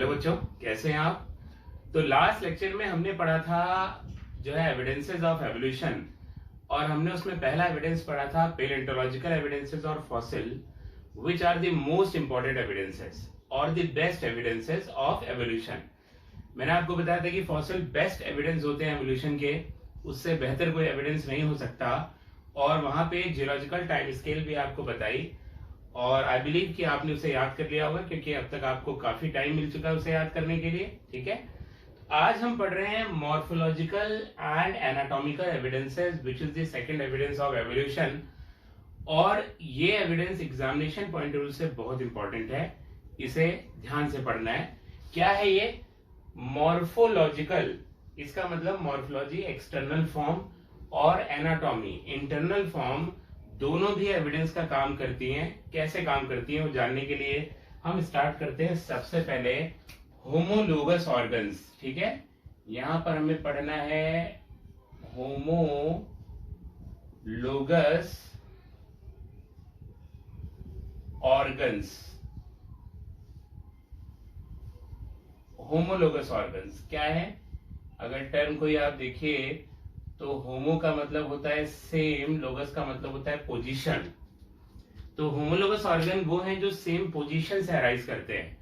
Hello बच्चों, कैसे हैं आप। तो लास्ट लेक्चर में हमने पढ़ा था जो है एविडेंसेस ऑफ एवोल्यूशन, और हमने उसमें पहला एविडेंस पढ़ा था पेलियोंटोलॉजिकल एविडेंसेस और fossil, which are the most important evidences और the best evidences of evolution. मैंने आपको बताया था कि फॉसिल बेस्ट एविडेंस होते हैं एवोल्यूशन के, उससे बेहतर कोई एविडेंस नहीं हो सकता। और वहां पे जियोलॉजिकल टाइम स्केल भी आपको बताई, और आई बिलीव कि आपने उसे याद कर लिया होगा, क्योंकि अब तक आपको काफी टाइम मिल चुका है उसे याद करने के लिए। ठीक है, आज हम पढ़ रहे हैं morphological and anatomical evidences, which is the second evidence of evolution. और ये evidence examination point of view से बहुत इंपॉर्टेंट है, इसे ध्यान से पढ़ना है। क्या है ये मॉर्फोलॉजिकल? इसका मतलब मॉर्फोलॉजी एक्सटर्नल फॉर्म और एनाटॉमी इंटरनल फॉर्म, दोनों भी एविडेंस का काम करती हैं। कैसे काम करती हैं वो जानने के लिए हम स्टार्ट करते हैं सबसे पहले होमोलोगस ऑर्गन्स। ठीक है, यहां पर हमें पढ़ना है होमोलोगस ऑर्गन्स। होमोलोगस ऑर्गन्स क्या है? अगर टर्म कोई आप देखिए तो होमो का मतलब होता है सेम, लोगस का मतलब होता है पोजीशन। तो होमोलोगस ऑर्गन वो हैं जो सेम पोजीशन से अराइज करते हैं।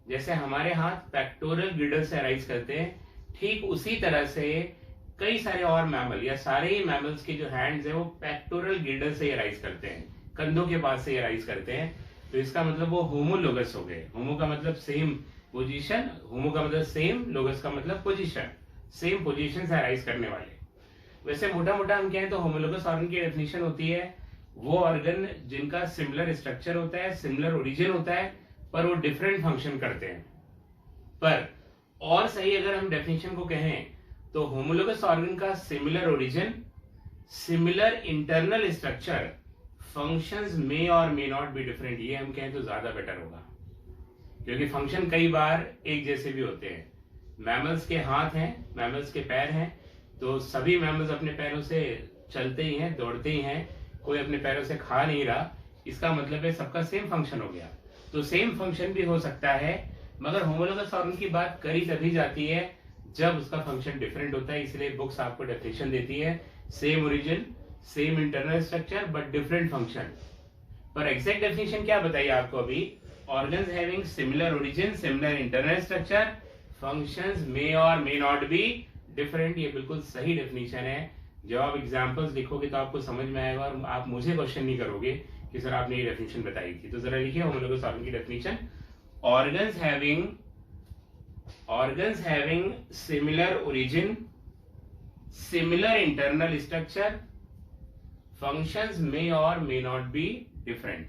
जैसे हमारे हाथ पेक्टोरल गिल्डर से अराइज करते हैं, ठीक उसी तरह से कई सारे और मैमल या सारे ही मैमल्स के जो हैंड्स हैं वो पेक्टोरल गिल्डर से अराइज करते हैं, कंधों के पास से अराइज करते हैं। तो इसका मतलब वो होमोलोगस हो गए। होमो का मतलब सेम पोजीशन, होमो का मतलब सेम, लोगस का मतलब पोजीशन, सेम पोजीशन से अराइज करने वाले। वैसे मोटा मोटा हम कहें तो होमोलोगस ऑर्गन की डेफिनेशन होती है वो ऑर्गन जिनका सिमिलर स्ट्रक्चर होता है, सिमिलर ओरिजिन होता है, पर वो डिफरेंट फंक्शन करते हैं। पर और सही अगर हम डेफिनेशन को कहें तो होमोलोगस ऑर्गन का similar origin, similar internal structure, functions may और मे नॉट बी डिफरेंट, ये हम कहें तो ज्यादा बेटर होगा, क्योंकि फंक्शन कई बार एक जैसे भी होते हैं। मैमल्स के हाथ हैं, मैमल्स के पैर हैं, तो सभी मैमल्स अपने पैरों से चलते ही हैं, दौड़ते ही हैं, कोई अपने पैरों से खा नहीं रहा। इसका मतलब है सबका सेम फंक्शन हो गया। तो सेम फंक्शन भी हो सकता है, मगर होमोलोगस ऑर्गन की बात करी तभी जाती है जब उसका फंक्शन डिफरेंट होता है। इसलिए बुक्स आपको डेफिनेशन देती है same origin, same internal structure but different function. पर एग्जैक्ट डेफिनेशन क्या बताइए आपको अभी? Organs having similar origin, similar internal structure, functions may और मे नॉट बी डिफरेंट। ये बिल्कुल सही डेफिनेशन है। जब आप एग्जांपल्स लिखोगे तो आपको समझ में आएगा, और आप मुझे क्वेश्चन नहीं करोगे कि सर आपने ये डेफिनेशन बताई थी। तो जरा लिखिए होमोलोगस ऑर्गन की definition. Organs having similar origin, similar internal structure, functions may और may not be different,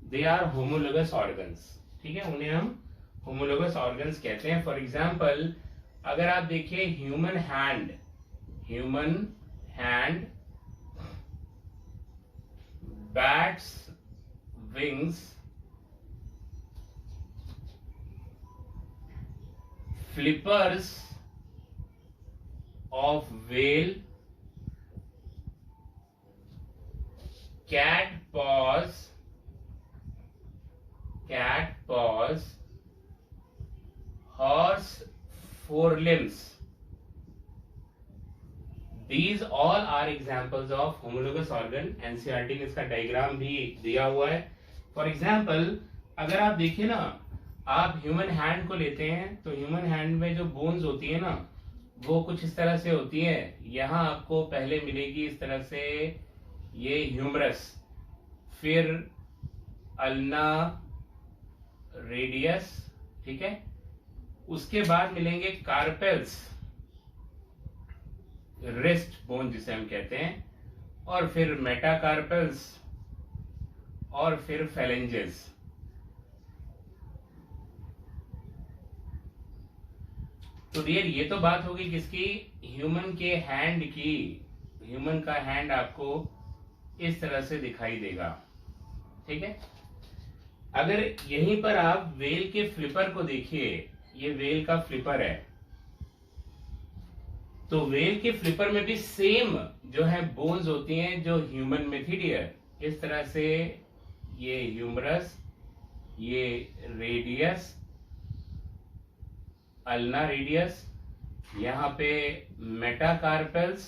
they are homologous organs. ठीक है, उन्हें हम होमोलोगस ऑर्गन्स कहते हैं। फॉर एग्जाम्पल अगर आप देखिए human hand, bats wings, flippers of whale, cat paws, horse forelimbs, these all are examples of homologous organ। NCERT ने इसका डायग्राम भी दिया हुआ है। फॉर एग्जाम्पल अगर आप देखिए ना, आप ह्यूमन हैंड को लेते हैं तो ह्यूमन हैंड में जो बोन्स होती है ना, वो कुछ इस तरह से होती है। यहां आपको पहले मिलेगी इस तरह से ये ह्यूमरस, फिर अल्ना रेडियस, ठीक है, उसके बाद मिलेंगे कार्पेल्स, रिस्ट बोन जिसे हम कहते हैं, और फिर मेटाकार्पेल्स, और फिर फेलेंजेस। तो डियर ये तो बात होगी किसकी? ह्यूमन के हैंड की। ह्यूमन का हैंड आपको इस तरह से दिखाई देगा। ठीक है, अगर यहीं पर आप वेल के फ्लिपर को देखिए, ये वेल का फ्लिपर है, तो वेल के फ्लिपर में भी सेम जो है बोन्स होती हैं जो ह्यूमन में थी डियर। इस तरह से ये ह्यूमरस, ये रेडियस, अल्ना रेडियस, यहाँ पे मेटाकार्पल्स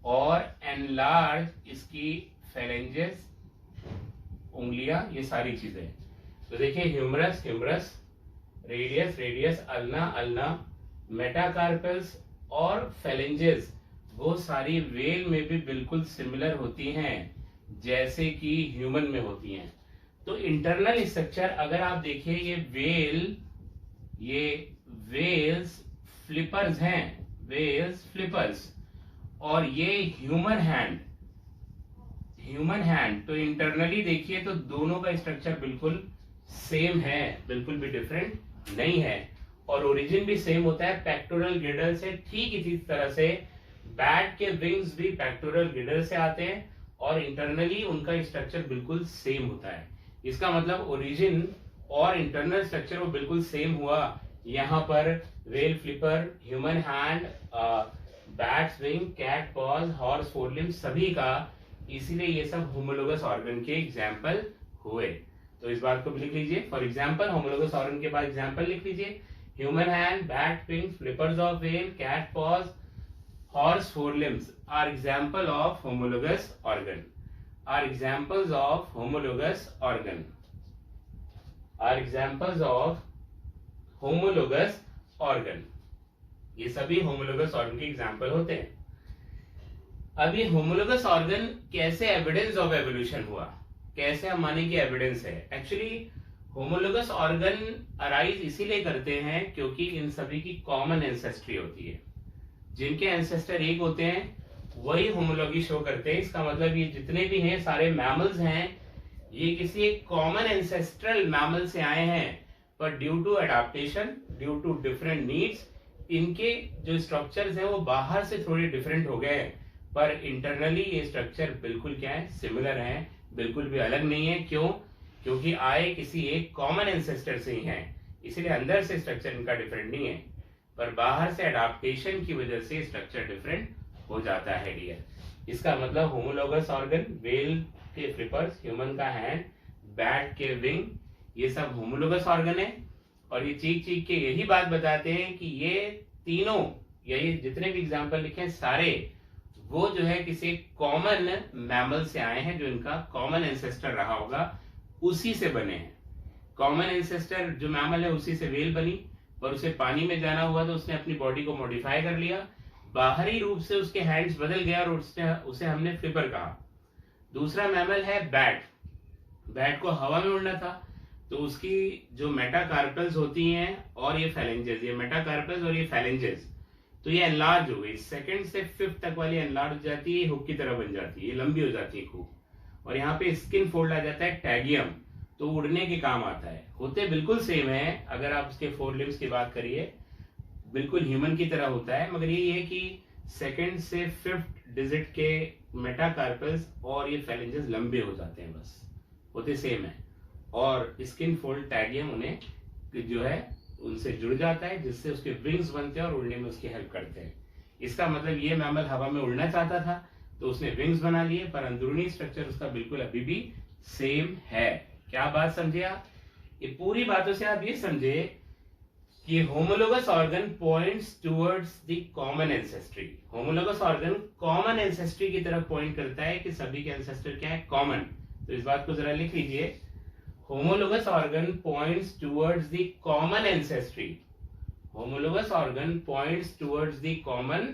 और एनलार्ज इसकी फेलेंजेस, उंगलियां, ये सारी चीजें। तो देखिए humerus humerus, radius radius, ulna ulna, metacarpals और फेलेंजेस, वो सारी वेल में भी बिल्कुल सिमिलर होती हैं जैसे कि ह्यूमन में होती हैं। तो इंटरनल स्ट्रक्चर अगर आप देखिए, ये वेल्स फ्लिपर्स हैं, वेल्स फ्लिपर्स, और ये ह्यूमन हैंड। तो इंटरनली देखिए तो दोनों का स्ट्रक्चर बिल्कुल सेम है, बिल्कुल भी डिफरेंट नहीं है, और ओरिजिन भी सेम होता है पेक्टोरल गिडल से। ठीक इसी तरह से बैट के विंग्स भी पेक्टोरल गिडल से आते हैं और इंटरनली उनका स्ट्रक्चर बिल्कुल सेम होता है। इसका मतलब ओरिजिन और इंटरनल स्ट्रक्चर वो बिल्कुल सेम हुआ। यहाँ पर whale flipper, human hand, bats wing, cat paws, horse fore limb, सभी का, इसीलिए ये सब होमोलोगस ऑर्गन के एग्जाम्पल हुए। तो इस बात को भी लिख लीजिए। फॉर एग्जाम्पल होमोलोगस ऑर्गन के बाद एग्जाम्पल लिख लीजिए, human hand, bat wing, flippers of whale, cat paws, horse fore limbs are example of homologous organ, are examples of homologous organ, are examples of homologous organ. ये सभी homologous organ के example होते हैं। अभी homologous organ कैसे evidence of evolution हुआ, कैसे हम माने कि एविडेंस है। एक्चुअली होमोलोगस ऑर्गन अराइज इसीलिए करते हैं क्योंकि इन सभी की कॉमन एंसेस्ट्री होती है। जिनके एंसेस्टर एक होते हैं वही होमोलॉगी शो करते हैं। इसका मतलब ये जितने भी हैं सारे मैमल्स हैं, ये किसी एक कॉमन एंसेस्ट्रल मैमल से आए हैं, पर due to adaptation, due to different needs, इनके जो स्ट्रक्चर्स हैं वो बाहर से थोड़े डिफरेंट हो गए, पर इंटरनली ये स्ट्रक्चर बिल्कुल क्या है, सिमिलर हैं, बिल्कुल भी अलग नहीं है। क्यों? क्योंकि आए किसी एक कॉमन एंसेस्टर से ही हैं, इसलिए अंदर से स्ट्रक्चर इनका डिफरेंट नहीं है, पर बाहर से एडाप्टेशन की वजह से स्ट्रक्चर डिफरेंट हो जाता है डियर। इसका मतलब होमोलोगस ऑर्गन, वेल के फ्लिपर्स, ह्यूमन का हैंड, बैट के विंग, ये सब होमोलोगस ऑर्गन है। और ये चीख चीख के यही बात बताते हैं कि ये तीनों, या ये जितने भी एग्जाम्पल लिखे सारे, वो जो है किसी कॉमन मैमल से आए हैं, जो इनका कॉमन एंसेस्टर रहा होगा उसी से बने हैं। कॉमन एंसेस्टर जो मैमल है उसी से वेल बनी, पर उसे पानी में जाना हुआ तो उसने अपनी बॉडी को मॉडिफाई कर लिया, बाहरी रूप से उसके हैंड्स बदल गया और उसे हमने फ्लिपर कहा। दूसरा मैमल है बैट। बैट को हवा में उड़ना था, तो उसकी जो मेटाकार्पल्स होती हैं और ये फैलेंजेस, ये मेटाकार्पल्स और ये फैलेंजेस, तो ये एनलार्ज हो गई, सेकंड से फिफ्थ तक वाली एनलार्ज हो जाती है, हुक की तरह बन जाती है, ये लंबी हो जाती है खूब। और यहाँ पे स्किन फोल्ड आ जाता है, टैगियम, तो उड़ने के काम आता है। होते बिल्कुल सेम है, अगर आप उसके फोर लिम्स की बात करिए बिल्कुल ह्यूमन की तरह होता है, मगर ये है कि सेकंड से फिफ्थ डिजिट के मेटाकार्पल्स और ये फैलेंजेस लंबे हो जाते हैं, बस होते सेम है। और स्किन फोल्ड टैगियम उन्हें जो है उनसे जुड़ जाता है, जिससे उसके विंग्स बनते हैं और उड़ने में उसकी हेल्प करते हैं। इसका मतलब ये मैमल हवा में उड़ना चाहता था तो उसने विंग्स बना लिए, पर अंदरूनी स्ट्रक्चर उसका बिल्कुल अभी भी सेम है। क्या बात समझे आप? ये पूरी बातों से आप ये समझे कि homologous organ points towards the common ancestry. Homologous organ common ancestry की तरफ पॉइंट करता है कि सभी के एंसेस्टर क्या है, कॉमन। तो इस बात को जरा लिख लीजिए, homologous organ points towards the common ancestry. Homologous organ points towards the common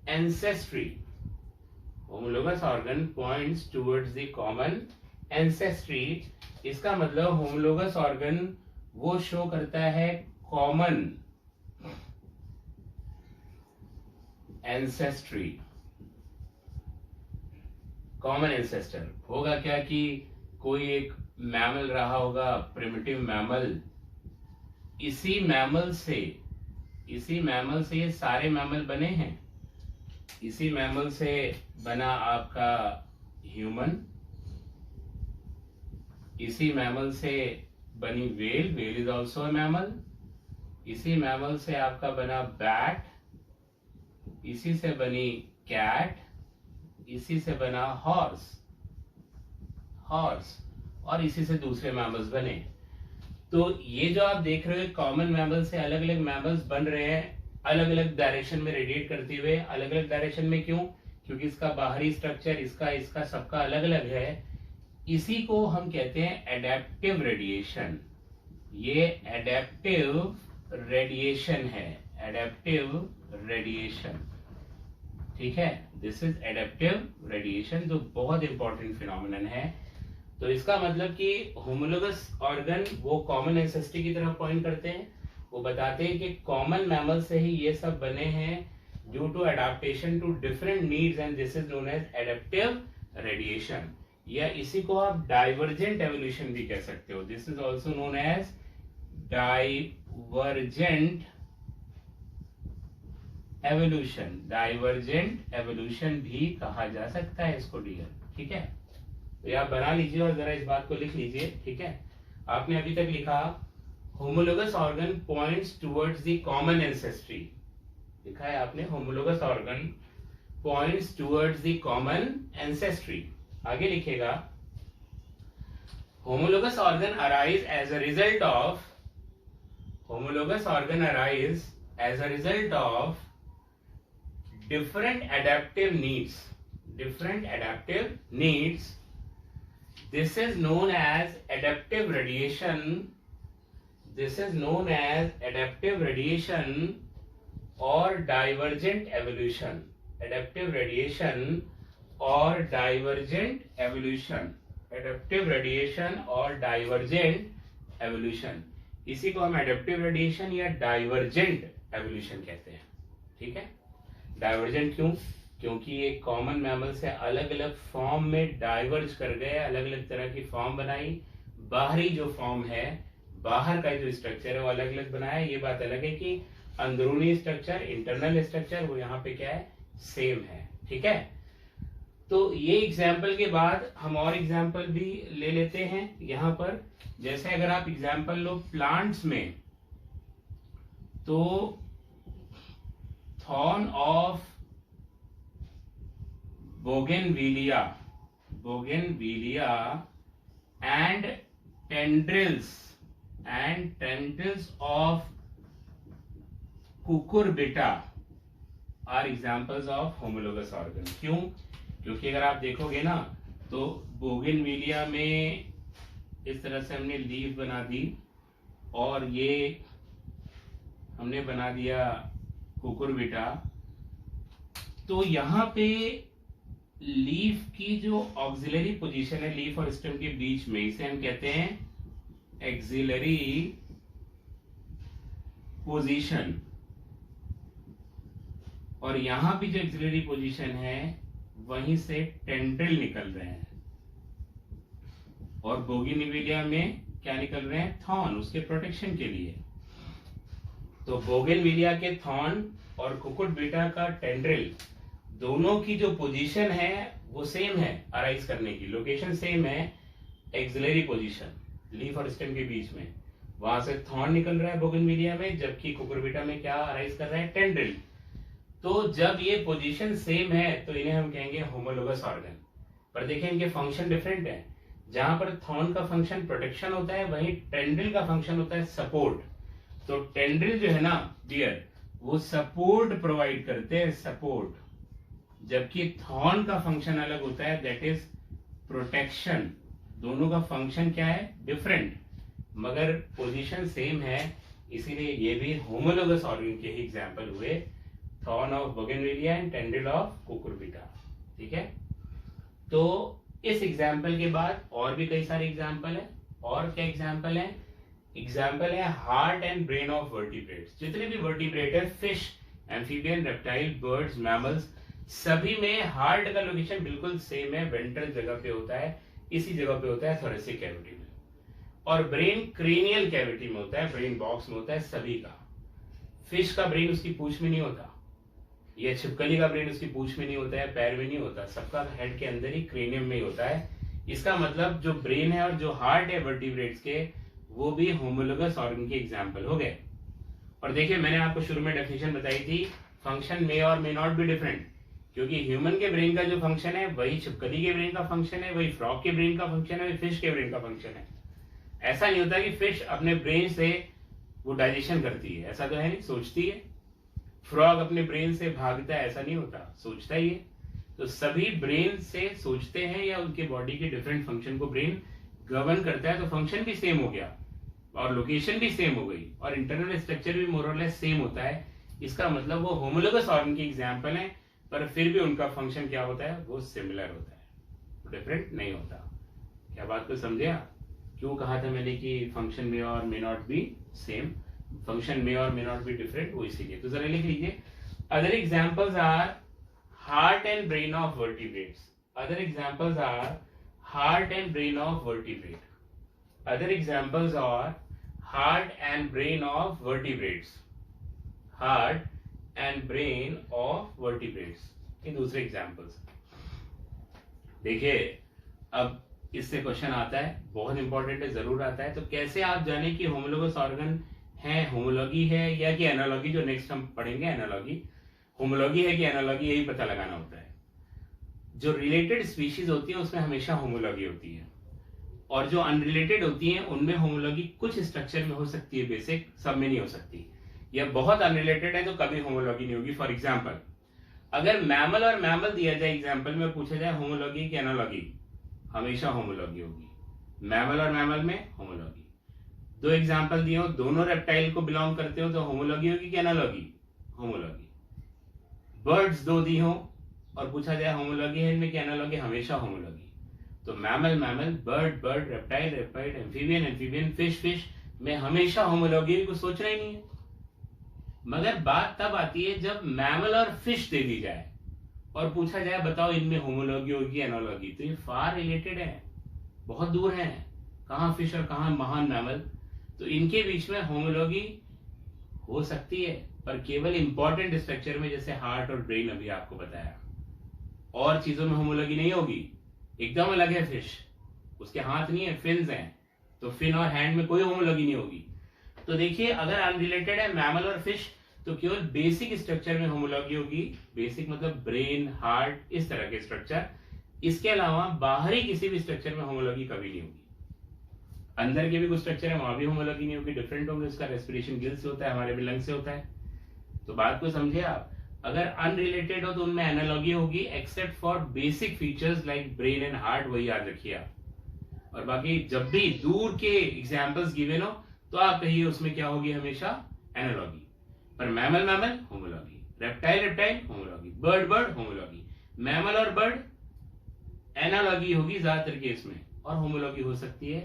ancestry. Homologous organ points towards the common ancestry. इसका मतलब homologous organ वो शो करता है common ancestry. common ancestor होगा क्या कि कोई एक मैमल रहा होगा, प्रिमिटिव मैमल, इसी मैमल से ये सारे मैमल बने हैं। इसी मैमल से बना आपका ह्यूमन, इसी मैमल से बनी well, well is also a mammal, इसी मैमल से आपका बना बैट, इसी से बनी कैट, इसी से बना हॉर्स, और इसी से दूसरे मैमल्स बने। तो ये जो आप देख रहे हो कॉमन मैमल से अलग अलग मैमल्स बन रहे हैं, अलग अलग डायरेक्शन में रेडिएट करते हुए। अलग अलग डायरेक्शन में क्यों? क्योंकि इसका बाहरी स्ट्रक्चर इसका सबका अलग अलग है। इसी को हम कहते हैं एडेप्टिव रेडिएशन। ये एडेप्टिव रेडिएशन है, एडेप्टिव रेडिएशन, ठीक है। दिस इज एडेप्टिव रेडिएशन, जो बहुत इंपॉर्टेंट फिनोमिनन है। तो इसका मतलब कि होमोलोगस ऑर्गन वो कॉमन एंसेस्ट्री की तरफ पॉइंट करते हैं। वो बताते हैं कि कॉमन मैमल से ही ये सब बने हैं due to adaptation to different needs, and this is known as adaptive radiation. या इसी को आप डाइवर्जेंट एवोल्यूशन भी कह सकते हो। This is also known as divergent evolution. Divergent evolution भी कहा जा सकता है इसको डियर, ठीक है। तो ये आप बना लीजिए और जरा इस बात को लिख लीजिए, ठीक है। आपने अभी तक लिखा homologous organ points towards the common ancestry. लिखा है आपने homologous organ points towards the common ancestry. आगे लिखेगा homologous organ arise as a result of, homologous organ arise as a result of different adaptive needs, different adaptive needs. This is known as adaptive radiation. This is known as adaptive radiation or divergent evolution. Adaptive radiation or divergent evolution. Adaptive radiation or divergent evolution. इसी को हम adaptive radiation या divergent evolution कहते हैं, ठीक है। Divergent क्यों? क्योंकि ये कॉमन मैमल से अलग अलग फॉर्म में डाइवर्ज कर गए, अलग अलग तरह की फॉर्म बनाई। बाहरी जो फॉर्म है, बाहर का जो स्ट्रक्चर है वो अलग अलग बनाया। ये बात अलग है कि अंदरूनी स्ट्रक्चर, इंटरनल स्ट्रक्चर वो यहाँ पे क्या है, सेम है, ठीक है। तो ये एग्जाम्पल के बाद हम और एग्जाम्पल भी ले लेते हैं यहाँ पर। जैसे अगर आप एग्जाम्पल लो प्लांट्स में, तो thorn of bougainvillea, bougainvillea and tendrils of cucurbita are examples of homologous organ. क्यों? क्योंकि अगर आप देखोगे ना तो बोगेनविलिया में इस तरह से हमने लीफ बना दी और ये हमने बना दिया कुकुरबिटा। तो यहाँ पे लीफ की जो ऑक्सिलरी पोजीशन है लीफ और स्टेम के बीच में, इसे हम कहते हैं एक्सिलरी पोजीशन। और यहाँ भी जो एक्सिलरी पोजीशन है वहीं से टेंड्रिल निकल रहे हैं, और बोगेनविलिया में क्या निकल रहे हैं, थॉर्न, उसके प्रोटेक्शन के लिए। तो बोगेनविलिया के थॉर्न और कुकुरबिटा का टेंड्रिल, दोनों की जो पोजीशन है वो सेम है, अराइज करने की लोकेशन सेम है, एक्सिलरी पोजीशन लीफ और स्टेम के बीच में। वहां से थॉर्न निकल रहा है बोगेनविलिया में, जबकि कुकुरबिटा में क्या अराइज कर रहा है, टेंड्रिल। तो जब ये पोजीशन सेम है तो इन्हें हम कहेंगे होमोलोगस ऑर्गन। पर देखिए इनके फंक्शन डिफरेंट है। जहां पर थॉर्न का फंक्शन प्रोटेक्शन होता है, वहीं टेंड्रिल का फंक्शन होता है सपोर्ट। तो टेंड्रिल जो है ना डियर, वो सपोर्ट प्रोवाइड करते हैं, सपोर्ट, जबकि थॉर्न का फंक्शन अलग होता है, दैट इज प्रोटेक्शन। दोनों का फंक्शन क्या है, डिफरेंट, मगर पोजीशन सेम है, इसीलिए ये भी होमोलोगस ऑर्गन के ही एग्जांपल हुए, thorn of bougainvillea and tendril of Cucurbita, ठीक है। तो इस एग्जाम्पल के बाद और भी कई सारे एग्जाम्पल है। और क्या एग्जाम्पल है? एग्जाम्पल है heart and brain of vertebrates. जितने भी वर्टिब्रेट है, fish, amphibian, reptile, birds, mammals, सभी में हार्ट का लोकेशन बिल्कुल सेम है, वेंट्रल जगह पे होता है, इसी जगह पे होता है थोरेसिक कैविटी में। और ब्रेन क्रेनियल कैविटी में होता है, ब्रेन बॉक्स में होता है सभी का। फिश का ब्रेन उसकी पूंछ में नहीं होता, ये छिपकली का ब्रेन उसकी पूंछ में नहीं होता है, पैर में नहीं होता, सबका हेड के अंदर ही क्रेनियम में ही होता है। इसका मतलब जो ब्रेन है और जो हार्ट है वर्टिब्रेट्स के, वो भी होमोलोगस ऑर्गन के एग्जाम्पल हो गए। और देखिए मैंने आपको शुरू में डेफिनेशन बताई थी, फंक्शन मे और मे नॉट बी डिफरेंट, क्योंकि ह्यूमन के ब्रेन का जो फंक्शन है वही छिपकली के ब्रेन का फंक्शन है, वही फ्रॉग के ब्रेन का फंक्शन है, वही फिश के ब्रेन का फंक्शन ऐसा नहीं होता कि फिश अपने ब्रेन से वो डाइजेशन करती है, ऐसा तो है नहीं, सोचती है। फ्रॉग अपने ब्रेन से भागता है, ऐसा नहीं होता, सोचता ही है। तो सभी ब्रेन से सोचते हैं या उनके बॉडी के डिफरेंट फंक्शन को ब्रेन गवर्न करता है, तो फंक्शन भी सेम हो गया और लोकेशन भी सेम हो गई और इंटरनल स्ट्रक्चर भी मोर और लेस सेम होता है। इसका मतलब वो होमोलोगस ऑर्गन की एग्जांपल है, पर फिर भी उनका फंक्शन क्या होता है, वो सिमिलर होता है, डिफरेंट नहीं होता। क्या बात को समझे आप? क्यों कहा था मैंने कि फंक्शन में और may not B same, function में और मे नॉट बी डिफरेंट, वो इसीलिए। तो जरा लिख लीजिए, other examples are heart and brain of vertebrates. Other examples are heart and brain of vertebrate. Other examples are heart and brain of vertebrates. Heart and brain of vertebrates. ये दूसरे examples. देखिए अब इससे क्वेश्चन आता है, बहुत important है, जरूर आता है। तो कैसे आप जाने कि होमोलोगस ऑर्गन है, होमोलॉगी है या कि एनालॉगी, जो नेक्स्ट हम पढ़ेंगे एनालॉगी, होमोलॉगी है कि एनालॉगी, यही पता लगाना होता है। जो रिलेटेड स्पीशीज होती है उसमें हमेशा होमोलॉगी होती है, और जो अनरिलेटेड होती हैं उनमें होमोलॉगी कुछ स्ट्रक्चर में हो सकती है, बेसिक, सब में नहीं हो सकती। या बहुत अनरिलेटेड है तो कभी होमोलॉगी नहीं होगी। फॉर एग्जांपल, अगर मैमल और मैमल दिया जाए एग्जांपल में, पूछा जाए होमोलॉगी की एनालॉगी, हमेशा होमोलॉगी होगी। मैमल और मैमल में होमोलॉगी। दो एग्जांपल दिए हो, दोनों रेप्टाइल को बिलोंग करते हो, तो होमोलॉगी होगी कि एनालॉगी? होमोलॉगी। बर्ड्स दो दी हो और पूछा जाए होमोलॉगी है इनमें कि एनालॉगी, हमेशा होमोलॉगी। तो mammal mammal, bird bird, reptile reptile, amphibian amphibian, fish fish में हमेशा होमोलॉगी को सोचना ही नहीं है। मगर बात तब आती है जब मैमल और फिश दे दी जाए और पूछा जाए बताओ इनमें होमोलॉगी होगी एनालॉगी, तो ये फार रिलेटेड है, बहुत दूर है, कहाँ फिश और कहाँ महान मैमल। तो इनके बीच में होमोलॉगी हो सकती है, पर केवल इंपॉर्टेंट स्ट्रक्चर में, जैसे हार्ट और ब्रेन अभी आपको बताया। और चीजों में होमोलॉगी नहीं होगी। एकदम अलग है फिश, उसके हाथ नहीं है, फिन्स हैं, तो फिन और हैंड में कोई होमोलॉगी नहीं होगी। तो देखिए अगर अनरिलेटेड है मैमल और फिश, तो केवल बेसिक स्ट्रक्चर में होमोलॉगी होगी। बेसिक मतलब ब्रेन, हार्ट, इस तरह के स्ट्रक्चर। इसके अलावा बाहरी किसी भी स्ट्रक्चर में होमोलॉगी कभी नहीं होगी। अंदर के भी कुछ स्ट्रक्चर है, वहां भी होमोलॉगी नहीं होगी, डिफरेंट होंगे। उसका रेस्पिरेशन गिल से होता है, हमारे भी लंग से होता है। तो बात को समझे आप, अगर अनरिलेटेड हो तो उनमें एनालॉगी होगी, except for basic features like brain and heart, वही याद रखिए आप। और बाकी जब भी दूर के एग्जांपल्स गिवन हो तो आप कहिए उसमें क्या होगी, हमेशा एनालॉगी। पर mammal mammal homology, reptile reptile homology, bird bird homology. Mammal और बर्ड एनालॉगी होगी ज्यादातर केस में, और होमोलॉगी हो सकती है,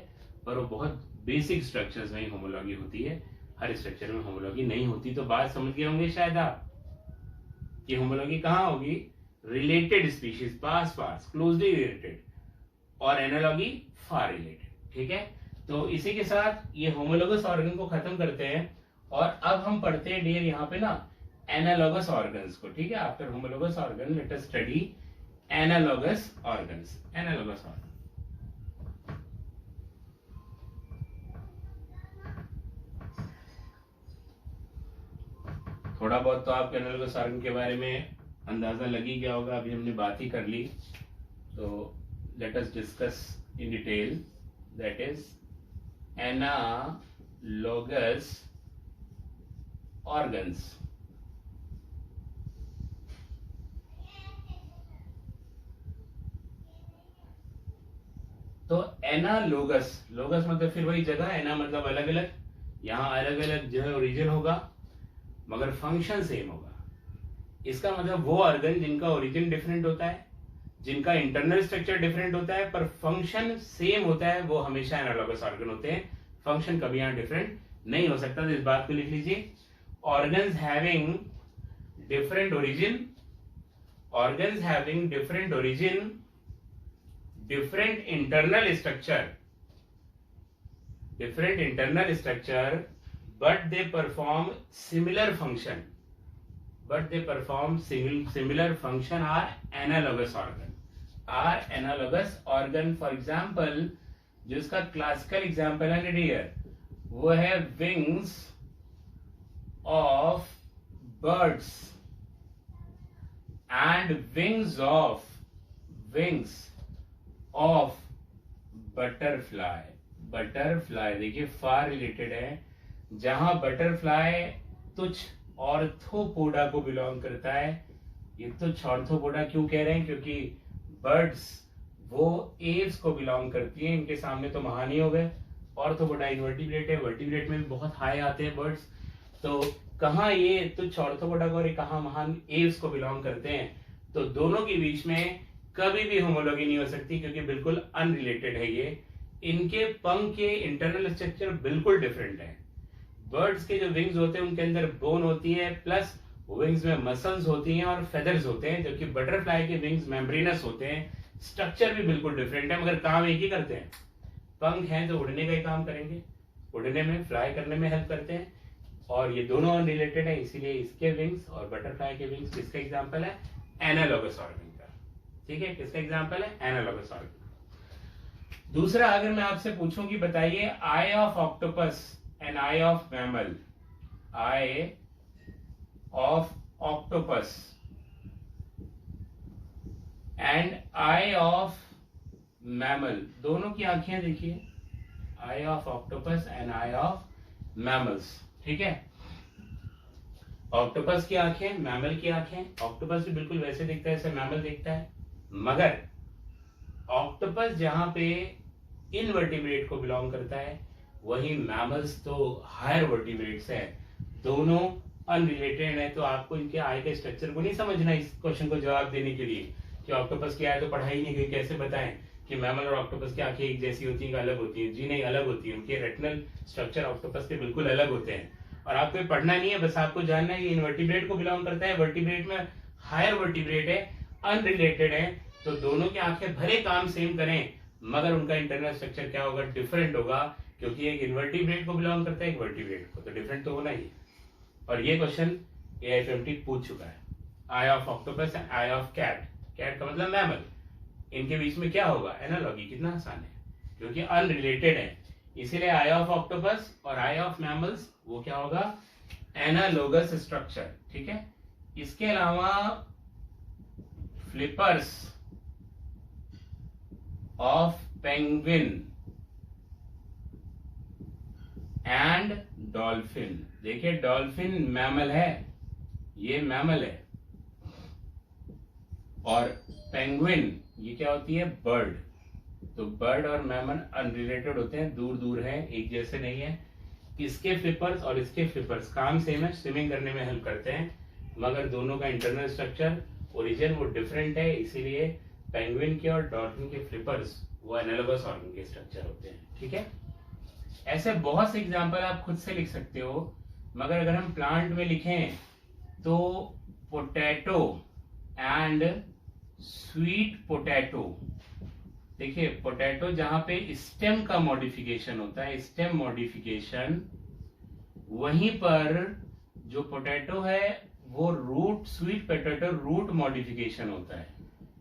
पर वो बहुत बेसिक स्ट्रक्चर्स में ही होमोलॉगी होती है, हर स्ट्रक्चर में होमोलॉगी नहीं होती। तो बात समझ गए होंगे शायद आप कि होमोलॉगी कहाँ होगी, रिलेटेड स्पीशीज, पास पास, क्लोजली रिलेटेड, और एनालॉगी फार रिलेटेड। ठीक है, तो इसी के साथ ये होमोलोगस ऑर्गन को खत्म करते हैं, और अब हम पढ़ते हैं डियर यहाँ पे ना एनालॉगस ऑर्गन्स को। ठीक है, after homologous organ let us study analogous organs. Analogous organ थोड़ा बहुत तो आपको एनालॉगस ऑर्गन के बारे में अंदाजा लग ही गया होगा, अभी हमने बात ही कर ली। तो let us discuss in detail, that is analogous organs. तो एनालॉगस, लोगस मतलब फिर वही जगह, एना मतलब अलग अलग, यहाँ अलग अलग जो है ओरिजिन होगा मगर फंक्शन सेम होगा। इसका मतलब वो ऑर्गन जिनका ओरिजिन डिफरेंट होता है, जिनका इंटरनल स्ट्रक्चर डिफरेंट होता है, पर फंक्शन सेम होता है, वो हमेशा एनालॉगस ऑर्गन होते हैं। फंक्शन कभी यहाँ डिफरेंट नहीं हो सकता। तो इस बात को लिख लीजिए, organs having different origin, organs having different origin, different internal structure, but they perform similar function, are analogous organ। For example, जो इसका क्लासिकल एग्जाम्पल है डियर, वो है wings of birds and wings of butterfly. Butterfly, देखिए फार related है, जहां butterfly तुच्छ arthropoda को बिलोंग करता है। ये तुच्छ ऑर्थोपोडा क्यों कह रहे हैं, क्योंकि बर्ड्स वो एव्स को बिलोंग करती है, इनके सामने तो महान ही हो गए। ऑर्थोपोडा इनवर्टिब्रेट है, वर्टिब्रेट में भी बहुत हाई आते हैं बर्ड्स। तो कहाँ ये तुच्छ ऑर्थोपोडा को और कहाँ महान एव्स को बिलोंग करते हैं, तो दोनों के बीच में कभी भी होमोलॉगी नहीं हो सकती, क्योंकि बिल्कुल अनरिलेटेड है ये। इनके पंख के इंटरनल स्ट्रक्चर बिल्कुल डिफरेंट है। बर्ड्स के जो विंग्स होते हैं उनके अंदर बोन होती है, प्लस विंग्स में मसल्स होती हैं और फेदर्स होते हैं, जबकि बटरफ्लाई के विंग्स मेम्ब्रेनस होते हैं। स्ट्रक्चर भी बिल्कुल डिफरेंट है, मगर काम एक ही करते हैं। पंख हैं तो उड़ने का ही काम करेंगे, उड़ने में, फ्लाई करने में हेल्प करते हैं, और ये दोनों अनरिलेटेड है। इसीलिए इसके विंग्स और बटरफ्लाई के विंग्स किसका एग्जाम्पल है, एनालॉगस ऑर्गन का। ठीक है, किसका एग्जाम्पल है, एनालॉगस ऑर्गन। दूसरा, अगर मैं आपसे पूछूं कि बताइए eye of octopus and eye of mammal, eye of octopus and eye of mammal, दोनों की आंखें देखिए, eye of octopus and eye of mammals. ठीक है, ऑक्टोपस की आंखें, मैमल की आंखें। ऑक्टोपस भी बिल्कुल वैसे दिखता है जैसे मैमल दिखता है, मगर ऑक्टोपस जहां पे इनवर्टिब्रेट को बिलोंग करता है, वही मैमल्स तो हायर वर्टिब्रेट्स है। दोनों अनरिलेटेड है। तो आपको इनके आई के स्ट्रक्चर को नहीं समझना इस क्वेश्चन को जवाब देने के लिए कि ऑक्टोपस की आई तो पढ़ाई नहीं गई, कैसे बताएं कि मैमल और ऑक्टोपस की आंखें एक जैसी होती हैं कि अलग होती हैं। जी नहीं, अलग होती है। उनके रेटिनल स्ट्रक्चर ऑक्टोपस के बिल्कुल अलग होते हैं। और आपको पढ़ना नहीं है, बस आपको जानना है ये इनवर्टिब्रेट को बिलोंग करता है, वर्टिब्रेट में हायर वर्टिब्रेट है, अनरिलेटेड है। तो दोनों की आंखें भले काम सेम करें, मगर उनका इंटरनल स्ट्रक्चर क्या होगा, डिफरेंट होगा, क्योंकि एक इनवर्टिब्रेट को बिलोंग करता है, एक वर्टिब्रेट को, तो डिफरेंट तो होना ही। और ये क्वेश्चन AIFMT पूछ चुका है। Eye of octopus and eye of cat, cat का मतलब मैमल, इनके बीच में क्या होगा, एनालॉगी। कितना आसान है, क्योंकि अनरिलेटेड है, इसीलिए आई ऑफ ऑक्टोपस और आई ऑफ मैमल्स वो क्या होगा, एनालोगस स्ट्रक्चर। ठीक है, इसके अलावा flippers of penguin and dolphin. देखिए, डॉल्फिन मैमल है, ये मैमल है, और पेंगुइन ये क्या होती है, बर्ड। तो बर्ड और मैमल अनरिलेटेड होते हैं, दूर दूर है, एक जैसे नहीं है। इसके फ्लिपर्स और इसके फ्लिपर्स काम सेम है, स्विमिंग करने में हेल्प करते हैं, मगर दोनों का इंटरनल स्ट्रक्चर, ओरिजिन वो डिफरेंट है। इसीलिए पेंगुइन के और डॉल्फिन के फ्लिपर्स वो एनालॉगस ऑर्गन के स्ट्रक्चर होते हैं। ठीक है, ऐसे बहुत से एग्जाम्पल आप खुद से लिख सकते हो, मगर अगर हम प्लांट में लिखें तो पोटैटो एंड स्वीट पोटैटो। देखिए, पोटैटो जहां पे स्टेम का मॉडिफिकेशन होता है, स्टेम मॉडिफिकेशन, वहीं पर जो पोटैटो है वो root, sweet potato root modification होता है।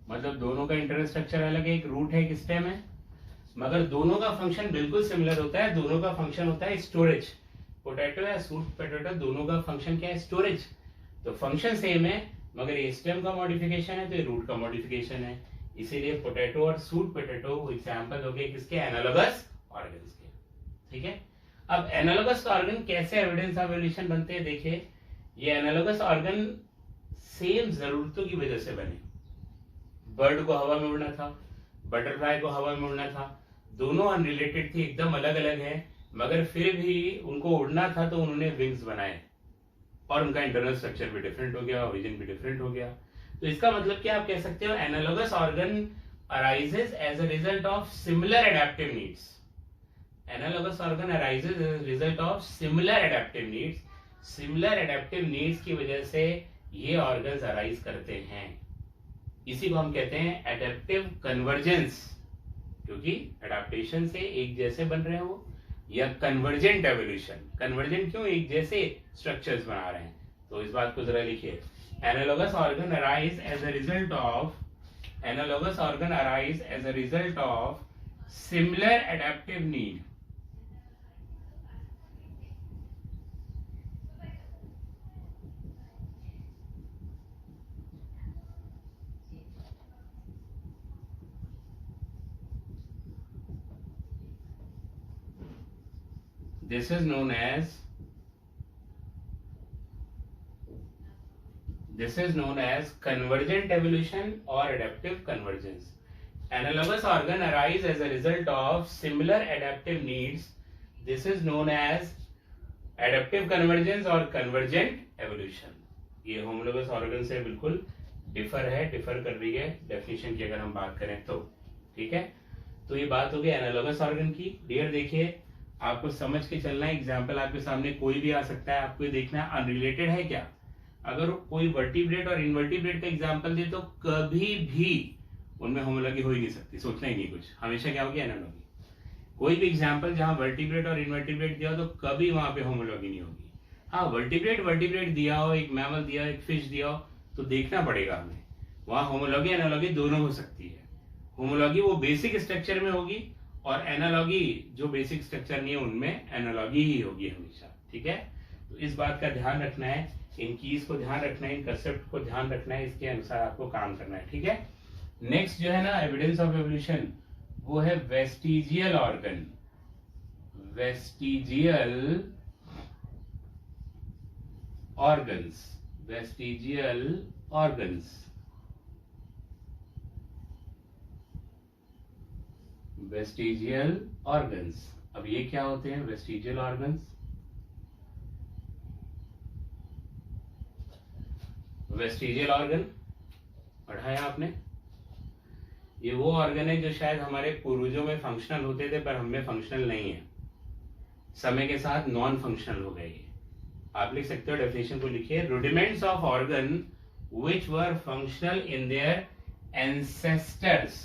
मतलब दोनों का इंटरनल स्ट्रक्चर अलग है, एक रूट है, एक स्टेम है, मगर दोनों का फंक्शन बिल्कुल सिमिलर होता है। दोनों का फंक्शन होता है स्टोरेज। पोटैटो या स्वीट पोटैटो दोनों का फंक्शन क्या है, स्टोरेज। तो फंक्शन सेम है, मगर ये स्टेम का मॉडिफिकेशन है तो ये रूट का मॉडिफिकेशन है। इसीलिए पोटैटो और स्वीट पोटैटो एग्जांपल हो गए किसके, एनालॉगस ऑर्गन्स के। ठीक है, अब एनालॉगस ऑर्गन कैसे एविडेंस ऑफ एवोल्यूशन बनते हैं। देखिए, ये एनालॉगस ऑर्गन सेम जरूरतों की वजह से बने। बर्ड को हवा में उड़ना था, बटरफ्लाई को हवा में उड़ना था, दोनों अनरिलेटेड थी, एकदम अलग अलग है, मगर फिर भी उनको उड़ना था तो उन्होंने विंग्स बनाए, और उनका इंटरनल स्ट्रक्चर भी डिफरेंट हो गया, ओरिजिन भी डिफरेंट हो गया। तो इसका मतलब क्या आप कह सकते हो, analogous organ arises as a result of similar adaptive needs. Analogous organ arises as a result of similar adaptive needs. Similar adaptive needs की वजह से ये ऑर्गन्स अराइज करते हैं। इसी को हम कहते हैं एडेप्टिव कन्वर्जेंस, क्योंकि एडाप्टेशन से एक जैसे बन रहे हो, या कन्वर्जेंट एवोल्यूशन। कन्वर्जेंट क्यों, एक जैसे स्ट्रक्चर्स बना रहे हैं। तो इस बात को जरा लिखिए, analogous organ arise as a result of, analogous organ arise as a result of similar adaptive need. This is known as convergent evolution or adaptive convergence. Analogous organ arise as a result of similar adaptive needs. This is known as adaptive convergence or convergent evolution. ये homologous organ से बिल्कुल differ कर रही है definition की अगर हम बात करें तो, ठीक है। तो ये बात हो गई एनालॉगस ऑर्गन की। डियर देखिए, आपको समझ के चलना है, एग्जाम्पल आपके सामने कोई भी आ सकता है, आपको ये देखना है अनरिलेटेड है क्या। अगर कोई वर्टिब्रेट और इनवर्टिब्रेट का एग्जाम्पल दे तो कभी भी उनमें होमोलॉगी हो ही नहीं सकती, सोचना ही नहीं कुछ, हमेशा क्या होगी एनालॉगी। कोई भी एग्जाम्पल जहां वर्टिब्रेट और इनवर्टिब्रेट दिया हो तो कभी वहां पे होमोलॉगी नहीं होगी। हाँ, वर्टिब्रेट दिया हो, एक मैमल दिया हो, एक फिश दिया हो, तो देखना पड़ेगा हमें, वहां होमोलॉगी एनालॉगी दोनों हो सकती है। होमोलॉगी वो बेसिक स्ट्रक्चर में होगी और एनालॉगी जो बेसिक स्ट्रक्चर नहीं है उनमें एनालॉगी ही होगी हमेशा, ठीक है। तो इस बात का ध्यान रखना है, इन कीज को ध्यान रखना है, इन कंसेप्ट को ध्यान रखना है, इसके अनुसार आपको काम करना है, ठीक है। नेक्स्ट जो है ना एविडेंस ऑफ एवोल्यूशन, वो है vestigial organ. Vestigial organs, vestigial organs, vestigial organs. अब ये क्या होते हैं वेस्टिजियल ऑर्गन्स? वेस्टिजियल ऑर्गन पढ़ा है आपने, ये वो ऑर्गन है जो शायद हमारे पूर्वजों में फंक्शनल होते थे पर हम में फंक्शनल नहीं है, समय के साथ नॉन फंक्शनल हो गए। आप लिख सकते हो, डेफिनेशन को लिखिए, rudiments of organ which were functional in their ancestors.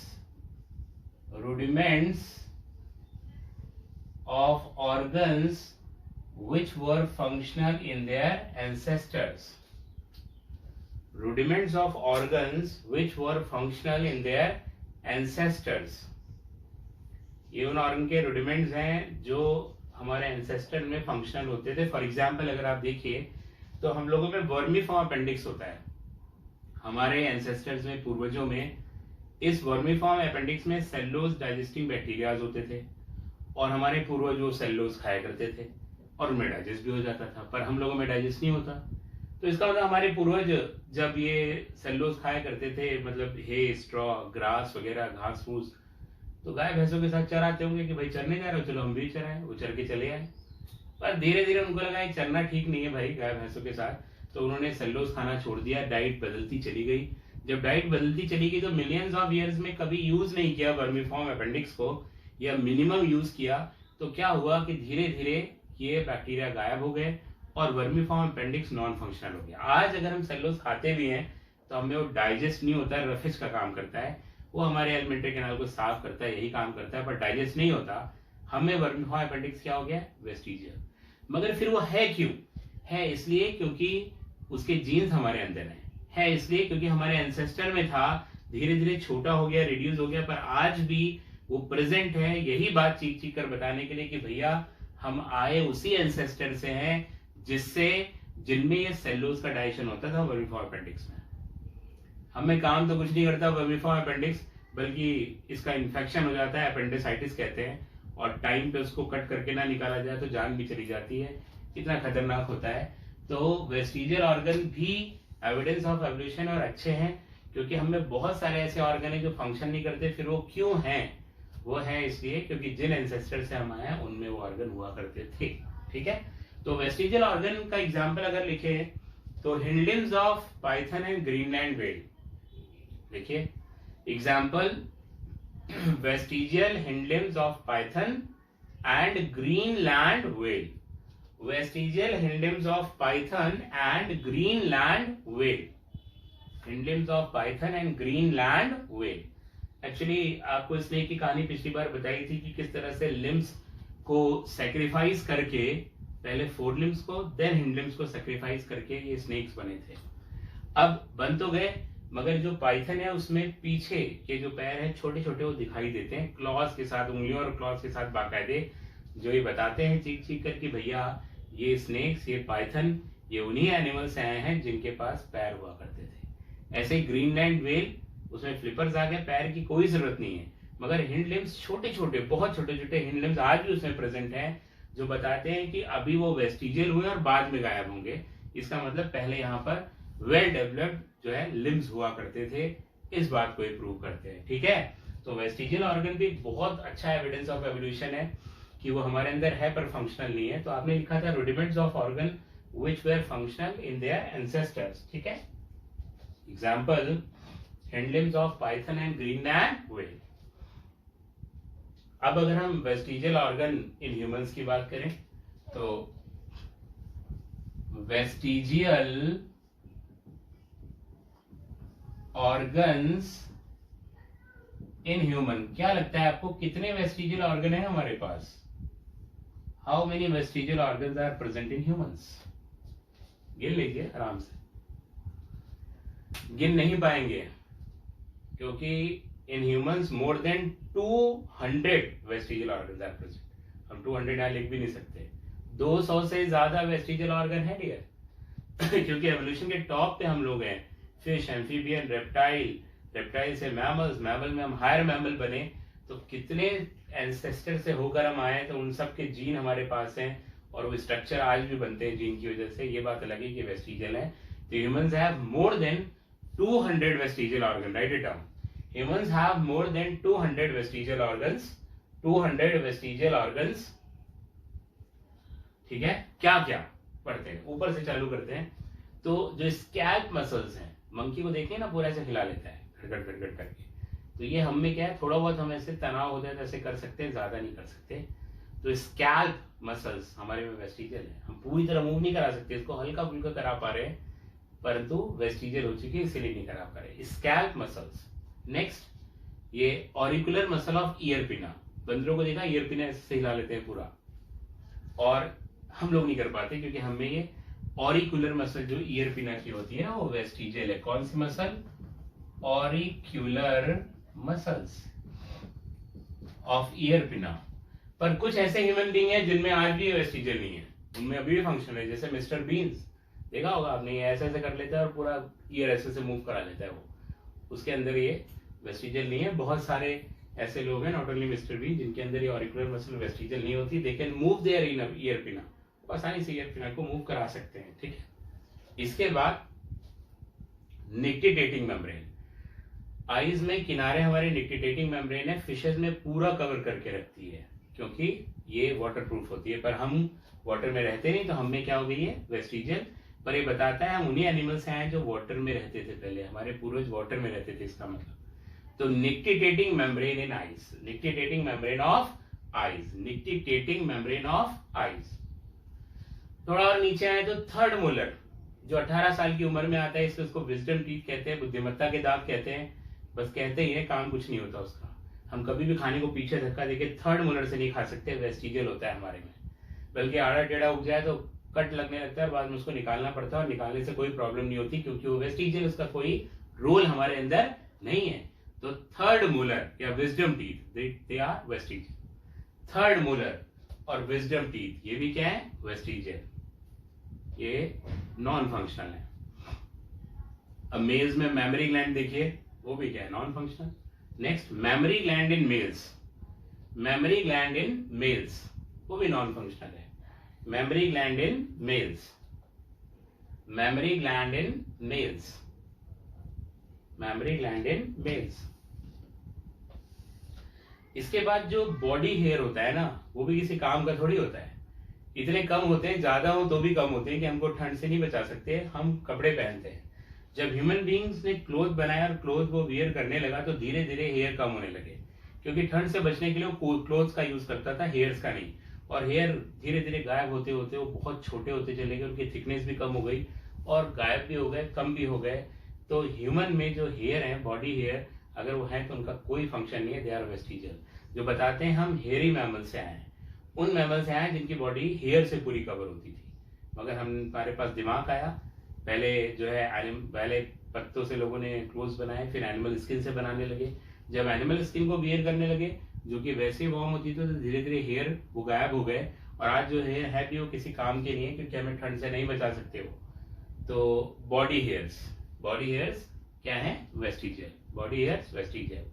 Rudiments of organs which were functional in their ancestors. Rudiments of organs which were functional in their ancestors. ये उन ऑर्गन के रूडिमेंट्स हैं जो हमारे एंसेस्टर में functional होते थे। For example अगर आप देखिए तो हम लोगों में वर्मीफॉर्म अपेंडिक्स होता है, हमारे एंसेस्टर्स में, पूर्वजों में इस वर्मीफॉर्म अपेंडिक्स में सेल्यूलोज डाइजेस्टिंग बैक्टीरियाज होते थे और हमारे पूर्वज वो सेल्यूलोज खाया करते थे और उनमें डाइजेस्ट भी हो जाता था, पर हम लोगों में डाइजेस्ट नहीं होता। तो इसका मतलब हमारे पूर्वज जब ये सेल्यूलोज खाया करते थे, मतलब हे, स्ट्रॉ, ग्रास वगैरह, घास फूस, तो गाय भैंसों के साथ चराते होंगे कि भाई चरने जा रहे हो, चलो हम भी चराएं, वो चर के चले आए। पर धीरे धीरे उनको लगा चरना ठीक नहीं है भाई गाय भैंसों के साथ, तो उन्होंने सेल्यूलोज खाना छोड़ दिया, डाइट बदलती चली गई। जब डाइट बदलती चली गई तो मिलियंस ऑफ ईयर्स में कभी यूज नहीं किया वर्मीफॉर्म अपेंडिक्स को, या मिनिमम यूज किया, तो क्या हुआ कि धीरे धीरे ये बैक्टीरिया गायब हो गए और वर्मीफॉर्म अपेंडिक्स नॉन फंक्शनल हो गया। आज अगर हम सेल्यूलोज खाते भी हैं तो हमें वो डाइजेस्ट नहीं होता है, रफेज का काम करता है, वो हमारे एलिमेंट्री कैनाल को साफ करता है, यही काम करता है, पर डाइजेस्ट नहीं होता। हमें वर्मीफॉर्म अपेंडिक्स क्या हो गया? वेस्टिजियल। मगर फिर वो है क्यों? है इसलिए क्योंकि उसके जीन्स हमारे अंदर है इसलिए क्योंकि हमारे एंसेस्टर में था, धीरे धीरे छोटा हो गया, रिड्यूस हो गया, पर आज भी वो प्रेजेंट है। यही बात चीख चीख कर बताने के लिए कि भैया हम आए उसी एंसेस्टर से हैं जिनमें ये सेल्यूलोज का डाइजेशन होता था वर्मीफॉर्म अपेंडिक्स में। हमें काम तो कुछ नहीं करता वर्मीफॉर्म अपेंडिक्स, बल्कि इसका इन्फेक्शन हो जाता है, अपेंडिसाइटिस कहते हैं, और टाइम पे उसको कट करके ना निकाला जाए तो जान भी चली जाती है, इतना खतरनाक होता है। तो वेस्टिजियल ऑर्गन भी एविडेंस ऑफ एवोल्यूशन और अच्छे हैं, क्योंकि हमें बहुत सारे ऐसे ऑर्गन है जो फंक्शन नहीं करते। फिर वो क्यों हैं? वो है इसलिए क्योंकि जिन एंसेस्टर से हम आए उनमें वो ऑर्गन हुआ करते थे, ठीक है। तो वेस्टिजियल ऑर्गन का एग्जाम्पल अगर लिखे तो hindlimbs of python and Greenland whale. देखिए example, vestigial hindlimbs of python and Greenland whale. Vestigial hindlimbs of python and Greenland whale. Hindlimbs of python and Greenland whale. Actually आपको snake की कहानी पिछली बार बताई थी कि किस तरह से लिम्स को सेक्रीफाइस करके, पहले फोर लिम्स को देन हिंड लिम्स को सेक्रीफाइस करके ये स्नेक्स बने थे। अब बन तो गए, मगर जो पाइथन है उसमें पीछे के जो पैर हैं छोटे छोटे वो दिखाई देते हैं, क्लॉज के साथ, उंगलियों और क्लॉज के साथ बाकायदे, जो ये बताते हैं चीख चीख कर कि भैया ये स्नेक्स, ये पाइथन, ये उन्हीं एनिमल से आए हैं जिनके पास पैर हुआ करते थे। ऐसे ही ग्रीनलैंड व्हेल, उसमें फ्लिपर्स आ गए, पैर की कोई जरूरत नहीं है, मगर हिंड लिम्स छोटे छोटे, बहुत छोटे छोटे हिंड लिम्स आज भी उसमें प्रेजेंट है। जो बताते हैं कि अभी वो वेस्टिजियल हुए और बाद में गायब होंगे। इसका मतलब पहले यहाँ पर वेल डेवलप्ड जो है लिम्स हुआ करते थे, इस बात को प्रूव करते हैं। ठीक है, तो वेस्टिजियल ऑर्गन भी बहुत अच्छा एविडेंस ऑफ एवोल्यूशन है कि वो हमारे अंदर है पर फंक्शनल नहीं है। तो आपने लिखा था rudiments of organ which were functional in their ancestors. ठीक है, example hind limbs of python and Greenland whale. अब अगर हम वेस्टिजियल ऑर्गन इन ह्यूमंस की बात करें तो वेस्टिजियल ऑर्गन्स इन ह्यूमन, क्या लगता है आपको कितने वेस्टिजियल ऑर्गन है हमारे पास? How many vestigial organs are present in humans? गिन लीजिए आराम से, गिन नहीं पाएंगे क्योंकि in humans more than 200 vestigial organs are present. हम 200 यहाँ लिख भी नहीं सकते, 200 से ज्यादा वेस्टिजियल ऑर्गन है डियर क्योंकि एवोल्यूशन के टॉप पे हम लोग हैं। फिश, एम्फीबियन, रेप्टाइल, रेप्टाइल से मैमल्स, मैमल में हम हायर मैमल बने, तो कितने एंसेस्टर से होकर हम आए, तो उन सब के जीन हमारे पास हैं और वो स्ट्रक्चर आज भी बनते हैं जीन की वजह से। ये बात अलग है कि वेस्टिजियल है। तो humans have more than 200 vestigial organ, right it down. Humans have more than 200 vestigial organs, 200 vestigial organs. ठीक है, क्या क्या पढ़ते हैं, ऊपर से चालू करते हैं। तो जो स्कैल्प मसल्स हैं, मंकी को देखिए ना पूरा ऐसे हिला लेता है गड़गड़ गड़गड़ करके, तो ये हम में क्या है, थोड़ा बहुत हम ऐसे तनाव होता है तो ऐसे कर सकते हैं, ज्यादा नहीं कर सकते। तो स्कैल्प मसल्स हमारे में वेस्टिजियल है, हम पूरी तरह मूव नहीं करा सकते, इसको हल्का फुल्का करा पा रहे हैं, परंतु वेस्टिजियल हो चुकी है इसीलिए नहीं करा पा रहे, स्कैल्प मसल्स। नेक्स्ट, ये ऑरिकुलर मसल ऑफ ईयर पिना, बंदरों को देखा ईयर पिना ऐसे हिला लेते हैं पूरा, और हम लोग नहीं कर पाते क्योंकि हमें ये ऑरिकुलर मसल जो ईयर पिना की होती है ना वो वेस्टिजियल है। कौन सी muscle? Auricular muscles of ear pinna. पर कुछ ऐसे ह्यूमन बीइंग है जिनमें आज भी वेस्टिजियल नहीं है, उनमें अभी भी फंक्शन है, जैसे मिस्टर बीन्स, देखा होगा आपने, ऐसे ऐसे कर लेता है और पूरा ईयर ऐसे से मूव करा लेता है वो, उसके अंदर ये वेस्टिजियल नहीं है। बहुत सारे ऐसे लोग हैं, नॉट ओनली मिस्टर बीन, जिनके अंदर ये ऑरिकुलर मसल वेस्टिजियल नहीं होती, they can move their ear pinna, आसानी से ईयर पिना को मूव करा सकते हैं। ठीक है, इसके बाद निक्टिटेटिंग मेम्ब्रेन, आईज में किनारे हमारे निक्टिटेटिंग मेम्ब्रेन है, फिशेज में पूरा कवर करके रखती है क्योंकि ये वाटर प्रूफ होती है, पर हम वाटर में रहते नहीं, तो हमें क्या हो गई है वेस्टिजियल। पर ये बताता है हम उन्हीं एनिमल से आए जो वाटर में रहते थे पहले, हमारे पूर्वज वाटर में रहते थे, इसका मतलब। तो nictitating membrane in eyes, nictitating membrane of eyes, nictitating membrane of eyes. थोड़ा और नीचे आए तो थर्ड मोलर जो 18 साल की उम्र में आता है, इसको उसको विजडम टीथ कहते हैं, बुद्धिमत्ता के दांत कहते हैं, बस कहते ही है, काम कुछ नहीं होता उसका। हम कभी भी खाने को पीछे धक्का देके थर्ड मोलर से नहीं खा सकते, वेस्टिजियल होता है हमारे में, बल्कि आड़ा टेढ़ा उग जाए तो कट लगने लगता है, बाद में उसको निकालना पड़ता है, और निकालने से कोई प्रॉब्लम नहीं होती क्योंकि वो वेस्टिजियल, उसका कोई रोल हमारे अंदर नहीं है। तो थर्ड मोलर या wisdom teeth, they are vestigial. Third molar और विजडम टीथ ये भी क्या है, वेस्टिजियल, ये नॉन फंक्शनल है। अब मेल्स में मेमोरी ग्लैंड देखिए, वो भी क्या है, non functional. Next, memory gland in males, memory gland in males वो भी नॉन फंक्शनल है। Memory gland in males, memory gland in males, memory gland in males. इसके बाद जो बॉडी हेयर होता है ना, वो भी किसी काम का थोड़ी होता है, इतने कम होते हैं, ज्यादा हो तो भी कम होते हैं कि हमको ठंड से नहीं बचा सकते, हम कपड़े पहनते हैं। जब ह्यूमन बीइंग्स ने क्लोथ बनाया और क्लोथ वो वियर करने लगा तो धीरे धीरे हेयर कम होने लगे, क्योंकि ठंड से बचने के लिए वो क्लोथ्स का यूज करता था, हेयर्स का नहीं। और हेयर धीरे धीरे गायब होते होते वो बहुत छोटे होते चले गए, उनकी थिकनेस भी कम हो गई और गायब भी हो गए, कम भी हो गए। तो ह्यूमन में जो हेयर है, बॉडी हेयर अगर वो है तो उनका कोई फंक्शन नहीं है, दे आर वेस्टिजियल। जो बताते हैं हम हेयरी मैमल से आए हैं, उन मैमल से आए जिनकी बॉडी हेयर से पूरी कवर होती थी, मगर हमारे पास दिमाग आया, पहले जो है पहले पत्तों से लोगों ने क्लोथ्स बनाए, फिर एनिमल स्किन से बनाने लगे। जब एनिमल स्किन को वियर करने लगे जो कि वैसे ही वार्म होती थी, तो धीरे धीरे हेयर वो गायब हो गए, और आज जो हेयर है भी वो किसी काम के नहीं है क्योंकि हमें ठंड से नहीं बचा सकते हो। तो बॉडी हेयर्स क्या है, vestigial, body hairs vestigial.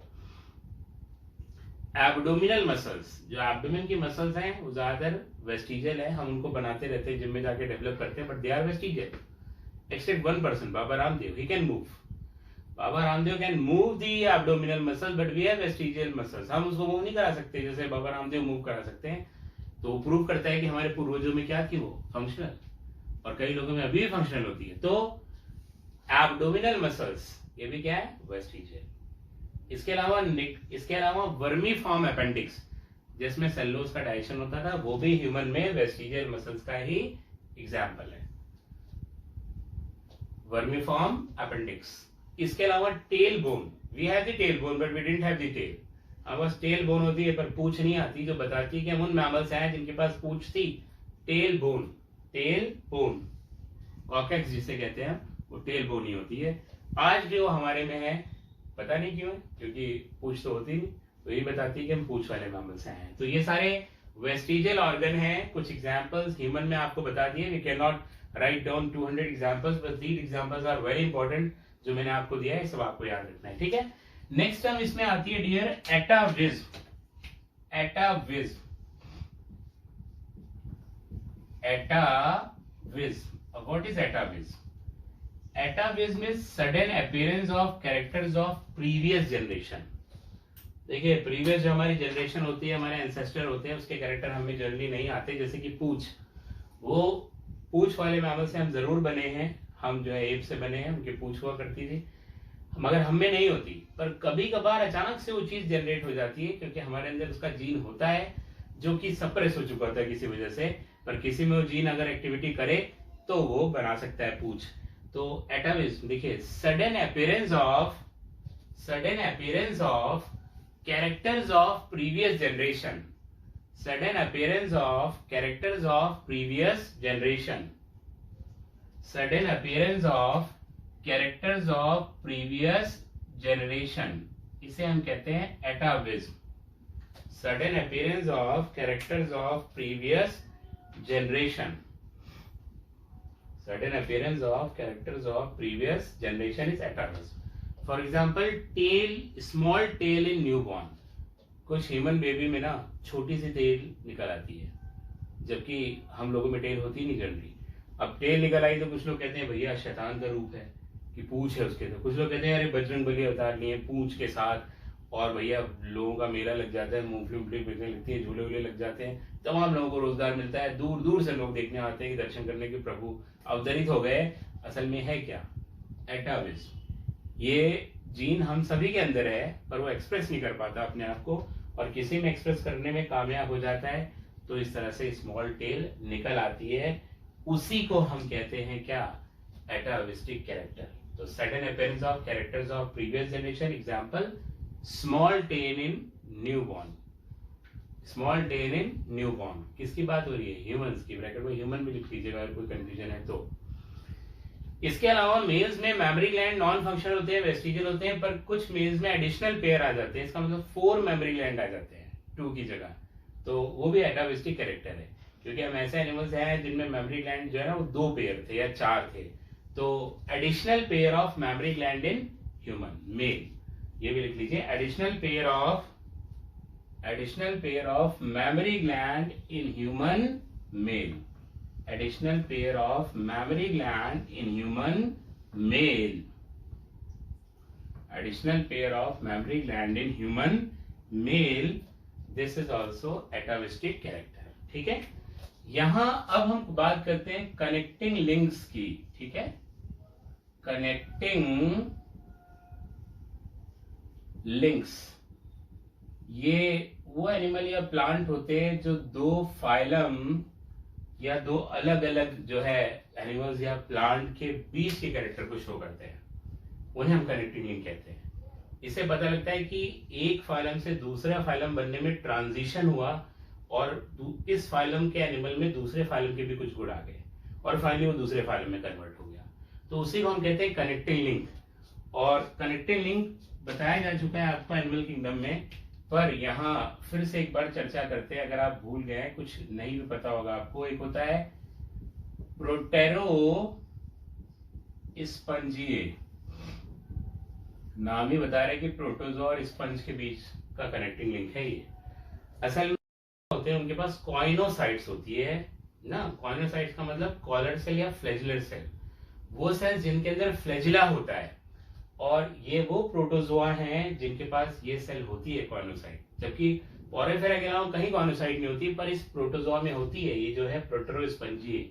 Abdominal muscles, जो एब्डोमेन की मसल्स हैं वो ज्यादातर वेस्टिजियल है, हम उनको बनाते रहते हैं, जिम में जाके डेवलप करते हैं, but they are vestigial except one person, Baba Ramdev, he can move, Baba Ramdev can move the abdominal muscle, but we have vestigial muscles, हम उसको मूव नहीं करा सकते जैसे बाबा रामदेव मूव करा सकते हैं। तो वो प्रूव करता है कि हमारे पूर्वजों में क्या थी, वो फंक्शनल, और कई लोगों में अभी भी फंक्शनल होती है। तो एब्डोमिनल मसल्स ये भी क्या है, वेस्टिजियल। इसके अलावा वर्मी फॉर्म अपेंडिक्स, जिसमें सेल्यूलोज का डाइजेशन होता था, वो भी ह्यूमन में वेस्टिजियल मसल्स का ही एग्जाम्पल है, वर्मी फॉर्म अपेंडिक्स। इसके अलावा tail bone, we have the tail bone but we didn't have the tail, हमारे पास टेल बोन होती है पर पूंछ नहीं आती, जो बताती है कि हम उन मैमल्स हैं जिनके पास पूंछ थी। Tail bone, tail bone coccyx जिसे कहते हैं, वो टेल बोन ही होती है। आज भी वो हमारे में है, पता नहीं क्यों है, क्योंकि पूंछ तो होती नहीं, तो ये बताती है कि हम पूंछ वाले मैमल्स हैं। तो ये सारे वेस्टिजियल ऑर्गन हैं, कुछ एग्जांपल्स ह्यूमन में आपको बता दिए। We can not write down 200 examples, but these examples are very important, जो मैंने आपको दिया है सब आपको याद रखना है, ठीक है। नेक्स्ट टर्म इसमें आती है dear atavism, atavism, atavism. What is atavism? Atavism is sudden appearance of characters of previous generation. देखिए प्रीवियस जो हमारी जनरेशन होती है, हमारे एंसेस्टर होते हैं, उसके कैरेक्टर हमें जल्दी नहीं आते, जैसे कि पूंछ, वो पूंछ वाले मैमल से हम जरूर बने हैं, हम जो है एप से बने हैं, उनकी पूंछ हुआ करती थी, मगर हम में नहीं होती। पर कभी कभार अचानक से वो चीज जनरेट हो जाती है, क्योंकि हमारे अंदर उसका जीन होता है जो कि सप्रेस हो चुका होता है किसी वजह से, पर किसी में वो जीन अगर एक्टिविटी करे तो वो बना सकता है पूंछ। तो एटाविज्म देखिए, sudden appearance of characters of previous generation, sudden appearance of characters of previous generation, sudden appearance of characters of previous generation, इसे हम कहते हैं एटाविज्म। Sudden appearance of characters of previous generation, sudden appearance of characters of previous generation is atavism. For example, tail, small tail in newborn. कुछ human baby में ना छोटी सी tell निकल आती है, जबकि हम लोगों में टेल होती नहीं जनरली। अब टेल निकल आई तो कुछ लोग कहते हैं भैया शैतान का रूप है कि पूंछ है उसके, तो कुछ लोग कहते हैं अरे बजरंग बली अवतार लिए पूंछ के साथ, और भैया लोगों का मेला लग जाता है, मूंगफली बिकने लगती है, झूले वूले लग जाते हैं, तमाम लोगों को रोजगार मिलता है, दूर दूर से लोग देखने आते हैं कि दर्शन करने के प्रभु अवतरित हो गए। असल में है क्या, एटाविज्म। ये जीन हम सभी के अंदर है, पर वो एक्सप्रेस नहीं कर पाता अपने आप को, और किसी में एक्सप्रेस करने में कामयाब हो जाता है, तो इस तरह से स्मॉल टेल निकल आती है, उसी को हम कहते हैं क्या, एटाविस्टिक कैरेक्टर। तो sudden appearance of characters of previous generation, example small tell in newborn, small tell in newborn. किसकी बात हो रही है, ह्यूमंस की, ब्रैकेट में ह्यूमन भी लिख लीजिएगा अगर कोई कंफ्यूजन है तो। इसके अलावा मेल्स में मेमोरी ग्लैंड नॉन फंक्शनल होते हैं, वेस्टिजियल होते हैं, पर कुछ मेल्स में एडिशनल पेयर आ जाते हैं, इसका मतलब 4 मेमोरी ग्लैंड आ जाते हैं 2 की जगह, तो वो भी एटाविस्टिक कैरेक्टर है, क्योंकि हम ऐसे एनिमल्स हैं जिनमें मेमोरी ग्लैंड जो है ना वो 2 पेयर थे या 4 थे। तो additional pair of memory gland in human male, ये भी लिख लीजिए, additional pair of memory gland in human male, additional pair of mammary gland in human male, additional pair of mammary gland in human male, this is also atavistic character। ठीक है, यहां अब हम बात करते हैं कनेक्टिंग लिंक्स की, ठीक है, कनेक्टिंग लिंक्स। ये वो एनिमल या प्लांट होते हैं जो 2 फाइलम या 2 अलग अलग जो है एनिमल्स या प्लांट के बीच के कैरेक्टर को शो करते हैं, उन्हें हम कनेक्टिंग लिंक कहते हैं। इससे पता लगता है कि एक फाइलम से दूसरा फाइलम बनने में ट्रांजिशन हुआ, और इस फाइलम के एनिमल में दूसरे फाइलम के भी कुछ गुण आ गए, और फाइनली वो दूसरे फाइलम में कन्वर्ट हो गया, तो उसी को हम कहते हैं कनेक्टिंग लिंक। और कनेक्टिंग लिंक बताया जा चुका है आपको एनिमल किंगडम में, पर यहाँ फिर से एक बार चर्चा करते हैं, अगर आप भूल गए, कुछ नहीं भी पता होगा आपको। एक होता है प्रोटेरो स्पंजिए, नाम ही बता रहे कि प्रोटोजोआ और स्पंज के बीच का कनेक्टिंग लिंक है ये। असल में होते हैं उनके पास कॉइनोसाइट्स होती है ना। कॉइनोसाइट्स का मतलब कॉलर सेल या फ्लैजिलर सेल, वो सेल जिनके अंदर फ्लैजिला होता है, और ये वो प्रोटोजोआ हैं जिनके पास ये सेल होती है कॉइनोसाइट। जबकि पोरेफेरा के अलावा कहीं कॉइनोसाइट नहीं होती, पर इस प्रोटोजोआ में होती है। ये जो है प्रोटोस्पंजी,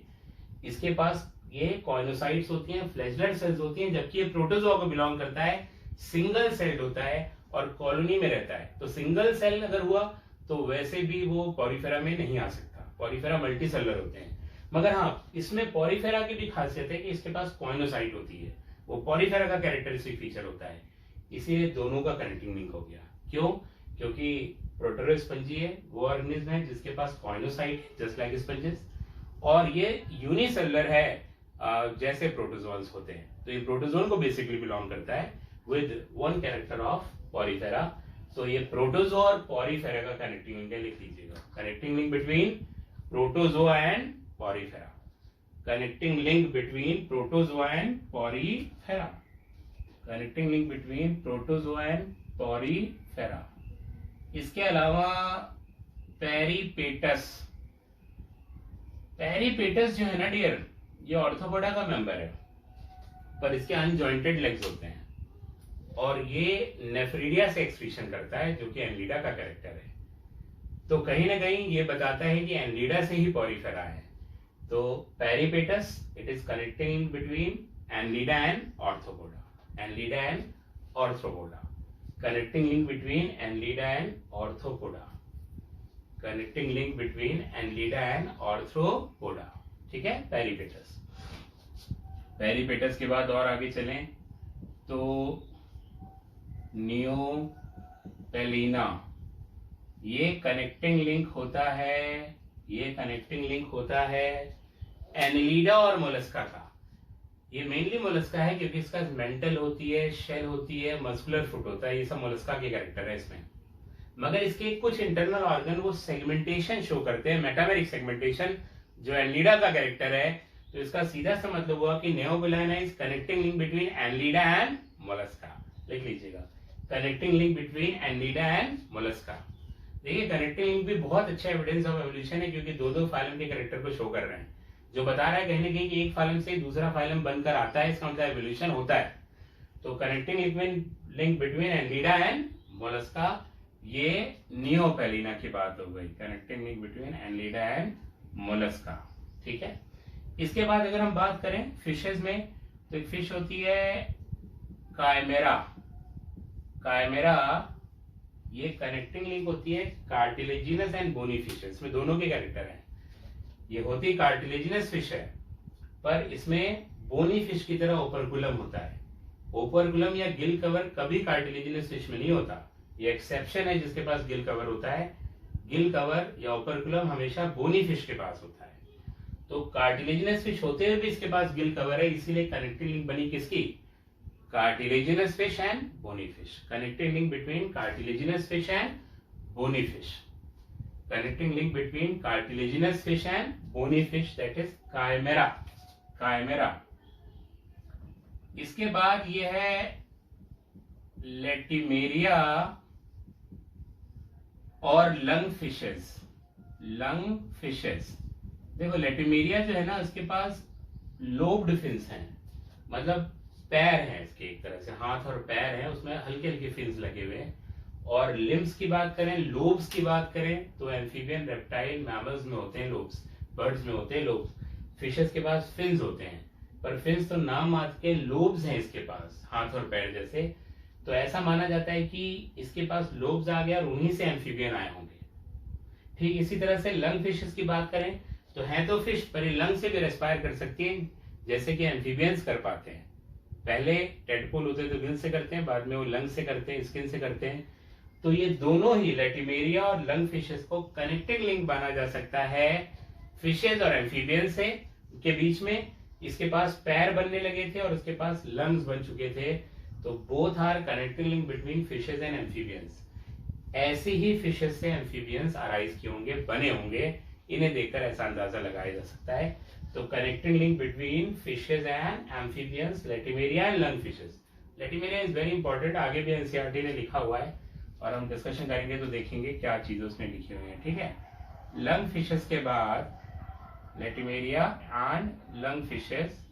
इसके पास ये कॉइनोसाइट्स होती हैं, फ्लैजिलर सेल्स होती हैं, जबकि ये प्रोटोजोआ को बिलोंग करता है, सिंगल सेल्ड होता है और कॉलोनी में रहता है। तो सिंगल सेल अगर हुआ तो वैसे भी वो पोरिफेरा में नहीं आ सकता, पोरिफेरा मल्टी सेलर होते हैं। मगर हाँ, इसमें पोरिफेरा की भी खासियत है कि इसके पास कॉइनोसाइट होती है, वो पोरिफेरा का कैरेक्टरिस्टिक फीचर होता है। इसीलिए दोनों का कनेक्टिंग लिंक हो गया। क्यों? क्योंकि प्रोटोस्पंजी है वो ऑर्गेनिज्म है जिसके पास कॉइनोसाइट है जस्ट लाइक स्पंजेस, और ये यूनिसेलुलर है जैसे प्रोटोजोल्स होते हैं। तो ये प्रोटोजोन को बेसिकली बिलोंग करता है with one character of Porifera. तो ये प्रोटोजोआ और पोरिफेरा का कनेक्टिंग लिंक है, लिख लीजिएगा। Connecting link between protozoa and Porifera, connecting link between protozoa and Porifera, connecting link between protozoa and Porifera. इसके अलावा पेरीपेटस, पेरीपेटस जो है ना डियर, ये ऑर्थोपोडा का मेंबर है, पर इसके अनजॉइंटेड लेग्स होते हैं, और ये नेफ्रीडिया से एक्सक्रीशन करता है जो कि एनलिडा का कैरेक्टर है। तो कहीं ना कहीं ये बताता है कि एनलिडा से ही पोरिफेरा है। तो peripatus, it is connecting between Annelida and arthropoda, Annelida and arthropoda, connecting link between Annelida and arthropoda, connecting link between Annelida and arthropoda. ठीक है, पेरीपेटस। पेरीपेटस के बाद और आगे चलें तो नियोपेलिना, ये कनेक्टिंग लिंक होता है, ये कनेक्टिंग लिंक होता है एनलिडा और मोलस्का का। ये मेनली मोलस्का है क्योंकि इसका मेंटल होती है, शेल होती है, मस्कुलर फुट होता है, ये सब मोलस्का के कैरेक्टर है इसमें। मगर इसके कुछ इंटरनल ऑर्गन वो सेगमेंटेशन शो करते हैं, मेटामेरिक सेगमेंटेशन, जो एनलिडा का कैरेक्टर है। तो इसका सीधा सा मतलब हुआ कि Neopilina is connecting link between Annelida and Mollusca. लिख लीजिएगा, connecting link between Annelida and Mollusca. देखिए, कनेक्टिंग लिंक भी बहुत अच्छा एविडेंस ऑफ एवोल्यूशन है क्योंकि दो दो फाइलम के कैरेक्टर को शो कर रहे हैं, जो बता रहा है कहीं ना कहीं कि एक फाइलम से दूसरा फाइलम बनकर आता है, इसका मतलब एवोल्यूशन होता है। तो connecting link between Annelida and Mollusca, ये नियोपेलिना की बात हो गई, connecting link between Annelida and Mollusca. ठीक है, इसके बाद अगर हम बात करें फिशेज में, तो एक फिश होती है कायमेरा। कायमेरा ये कनेक्टिंग लिंक होती है कार्टिलेजिनस एंड बोनी फिशेस में, दोनों के कैरेक्टर हैं। ये होती कार्टिलेजिनस फिश है, पर इसमें बोनी फिश की तरह ओपरकुलम होता है। ओपरकुलम या गिल कवर कभी कार्टिलेजिनस फिश में नहीं होता, ये एक्सेप्शन है जिसके पास गिल कवर होता है। गिल कवर या ओपरकुलम हमेशा बोनी फिश के पास होता है। तो कार्टिलेजिनस फिश होते हुए भी इसके पास गिल कवर है, इसीलिए कनेक्टिंग लिंक बनी किसकी? Cartilaginous fish and bony fish. Connecting link between cartilaginous fish and bony fish, connecting link between cartilaginous fish and bony fish, that is Chimaera. Chimaera. इसके बाद ये है लेटिमेरिया और लंग फिशेस। लंग फिशेस, देखो Latimeria जो है ना, उसके पास लोब्ड फिन्स हैं, मतलब पैर हैं इसके, एक तरह से हाथ और पैर हैं, उसमें हल्के हल्के फिन्स लगे हुए हैं। और लिम्स की बात करें, लोब्स की बात करें, तो एम्फीबियन, रेप्टाइल, मैमल्स में होते हैं लोब्स, बर्ड्स में होते हैं लोब्स। फिशेस के पास फिन्स होते हैं, पर फिन्स तो नाम मात्र के, लोब्स हैं इसके पास, हाथ और पैर जैसे। तो ऐसा माना जाता है कि इसके पास लोब्स आ गया और उन्हीं से एम्फीबियन आए होंगे। ठीक इसी तरह से लंग फिशेस की बात करें तो हैं तो फिश, पर ये लंग से भी रेस्पायर कर सकती है, जैसे कि एम्फीबियंस कर पाते हैं। पहले टेडपोल होते तो गिल से करते हैं, बाद में वो लंग से करते हैं, स्किन से करते हैं। तो ये दोनों ही लेटिमेरिया और लंग फिशेस को कनेक्टिंग लिंक माना जा सकता है फिशेस और एम्फीबियंस से के बीच में। इसके पास पैर बनने लगे थे और उसके पास लंग्स बन चुके थे, तो both are connecting link between fishes and amphibians. ऐसे ही फिशेस से एम्फीबियंस अराइज किए होंगे, बने होंगे, इन्हें देखकर ऐसा अंदाजा लगाया जा सकता है। तो connecting link between fishes and amphibians, Latimeria and lung fishes. Latimeria is very important, आगे भी एनसीईआरटी ने लिखा हुआ है। और हम डिस्कशन करेंगे तो देखेंगे क्या चीजें उसमें लिखी हुई है, ठीक है। लंग फिशेस के बाद लेटिमेरिया एंड लंग फिशेस,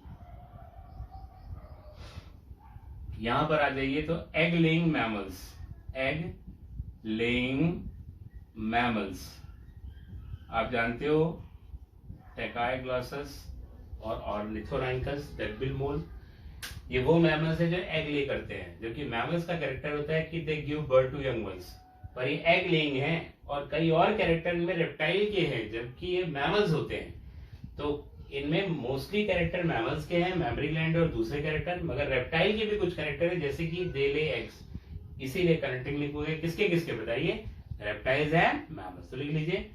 यहां पर आ जाइए तो egg laying mammals, egg laying mammals आप जानते हो, टेकाइग्लॉसस और ऑर्निथोरैंकस, डकबिल मोल, ये वो मैमल्स है जो एग ले करते हैं। जबकि मैमल्स का कैरेक्टर होता है कि they give birth to young ones, पर ये एग लेइंग है। और कई और कैरेक्टर इनमें रेप्टाइल के हैं, जबकि ये मैमल्स होते हैं। तो इनमें मोस्टली कैरेक्टर मैमल्स के हैं, मैमरी ग्लैंड और दूसरे कैरेक्टर, मगर रेप्टाइल के भी कुछ कैरेक्टर है, जैसे कि दे ले एग्स। इसीलिए कनेक्टिंग लिंक हुए किसके किसके बताइए, रेप्टाइल्स एंड मैमल्स। तो लिख लीजिए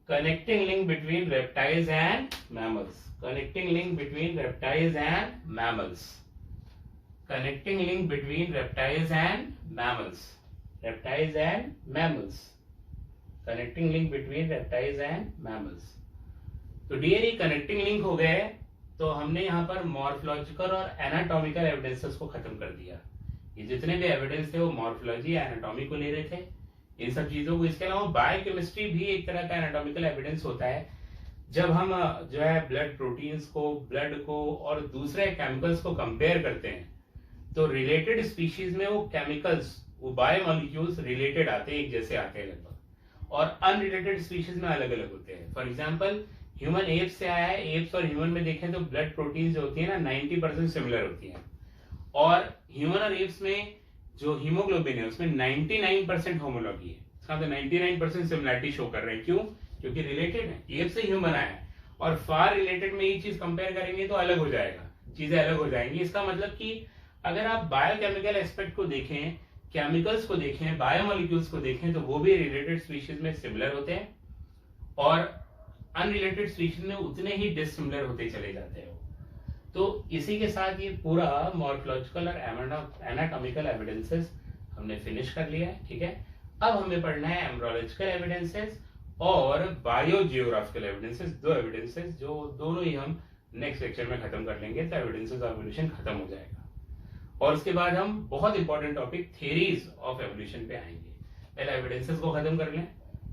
connecting link between reptiles and mammals, connecting link between reptiles and mammals, connecting link between reptiles and mammals, reptiles and mammals, connecting link between reptiles and mammals। तो dear ये connecting link हो गए, तो हमने यहाँ पर मॉर्फोलॉजिकल और anatomical evidences को खत्म कर दिया। ये जितने भी एविडेंस थे वो मॉर्फोलॉजी एनाटॉमी को ले रहे थे, इन सब चीजों को। इसके अलावा बायोकेमिस्ट्री भी एक तरह का एनाटॉमिकल एविडेंस होता है। जब हम जो है ब्लड प्रोटीन्स को, ब्लड को और दूसरे केमिकल्स को कंपेयर करते हैं, तो रिलेटेड स्पीशीज में वो केमिकल्स, वो बायोमोलिक्यूल्स रिलेटेड आते हैं, एक जैसे आते हैं लगभग, और अनरिलेटेड स्पीशीज में अलग अलग होते हैं। फॉर एग्जाम्पल ह्यूमन एप्स से आया है, एप्स और ह्यूमन में देखें तो ब्लड प्रोटीन्स जो होती है ना 90% सिमिलर होती है, और ह्यूमन और एप्स में जो हीमोग्लोबिन है उसमें 99% होमोलॉजी है। इसका मतलब 99% सिमिलरिटी शो कर रहे हैं। क्यों? क्योंकि रिलेटेड है, एप से ह्यूमन आया है, और फार रिलेटेड में ये चीज कंपेयर करेंगे तो अलग हो जाएगा, चीजें अलग हो जाएंगी। इसका मतलब कि अगर आप बायोकेमिकल एस्पेक्ट को देखें, केमिकल्स को देखें, बायोमोलिक्यूल्स को देखें, तो वो भी रिलेटेड स्पीशीज में सिमिलर होते हैं, और अनरिलेटेड स्पीशीज में उतने ही डिसिमिलर होते चले जाते हैं। तो इसी के साथ ये पूरा मॉर्फोलॉजिकल और एनाटॉमिकल एविडेंसेस हमने फिनिश कर लिया है, ठीक है। अब हमें पढ़ना है एम्ब्रियोलॉजिकल एविडेंसेस और बायोजियोग्राफिकल एविडेंसेस, दो एविडेंसेस जो दोनों ही हम नेक्स्ट लेक्चर में खत्म कर लेंगे, तो एविडेंसेस ऑफ एवोल्यूशन खत्म हो जाएगा। और उसके बाद हम बहुत important topic theories of evolution पे आएंगे। पहले एविडेंसेस को खत्म कर लें,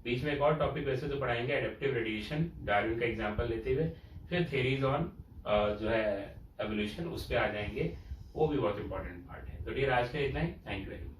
बीच में एक और टॉपिक वैसे तो पढ़ाएंगे एडेप्टिव रेडिएशन, डार्विन का एग्जांपल लेते हुए, फिर थ्योरीज ऑन जो है एवोल्यूशन, उस पे आ जाएंगे, वो भी बहुत इंपॉर्टेंट पार्ट है। तो डियर आज का इतना ही, थैंक यू वेरी मच।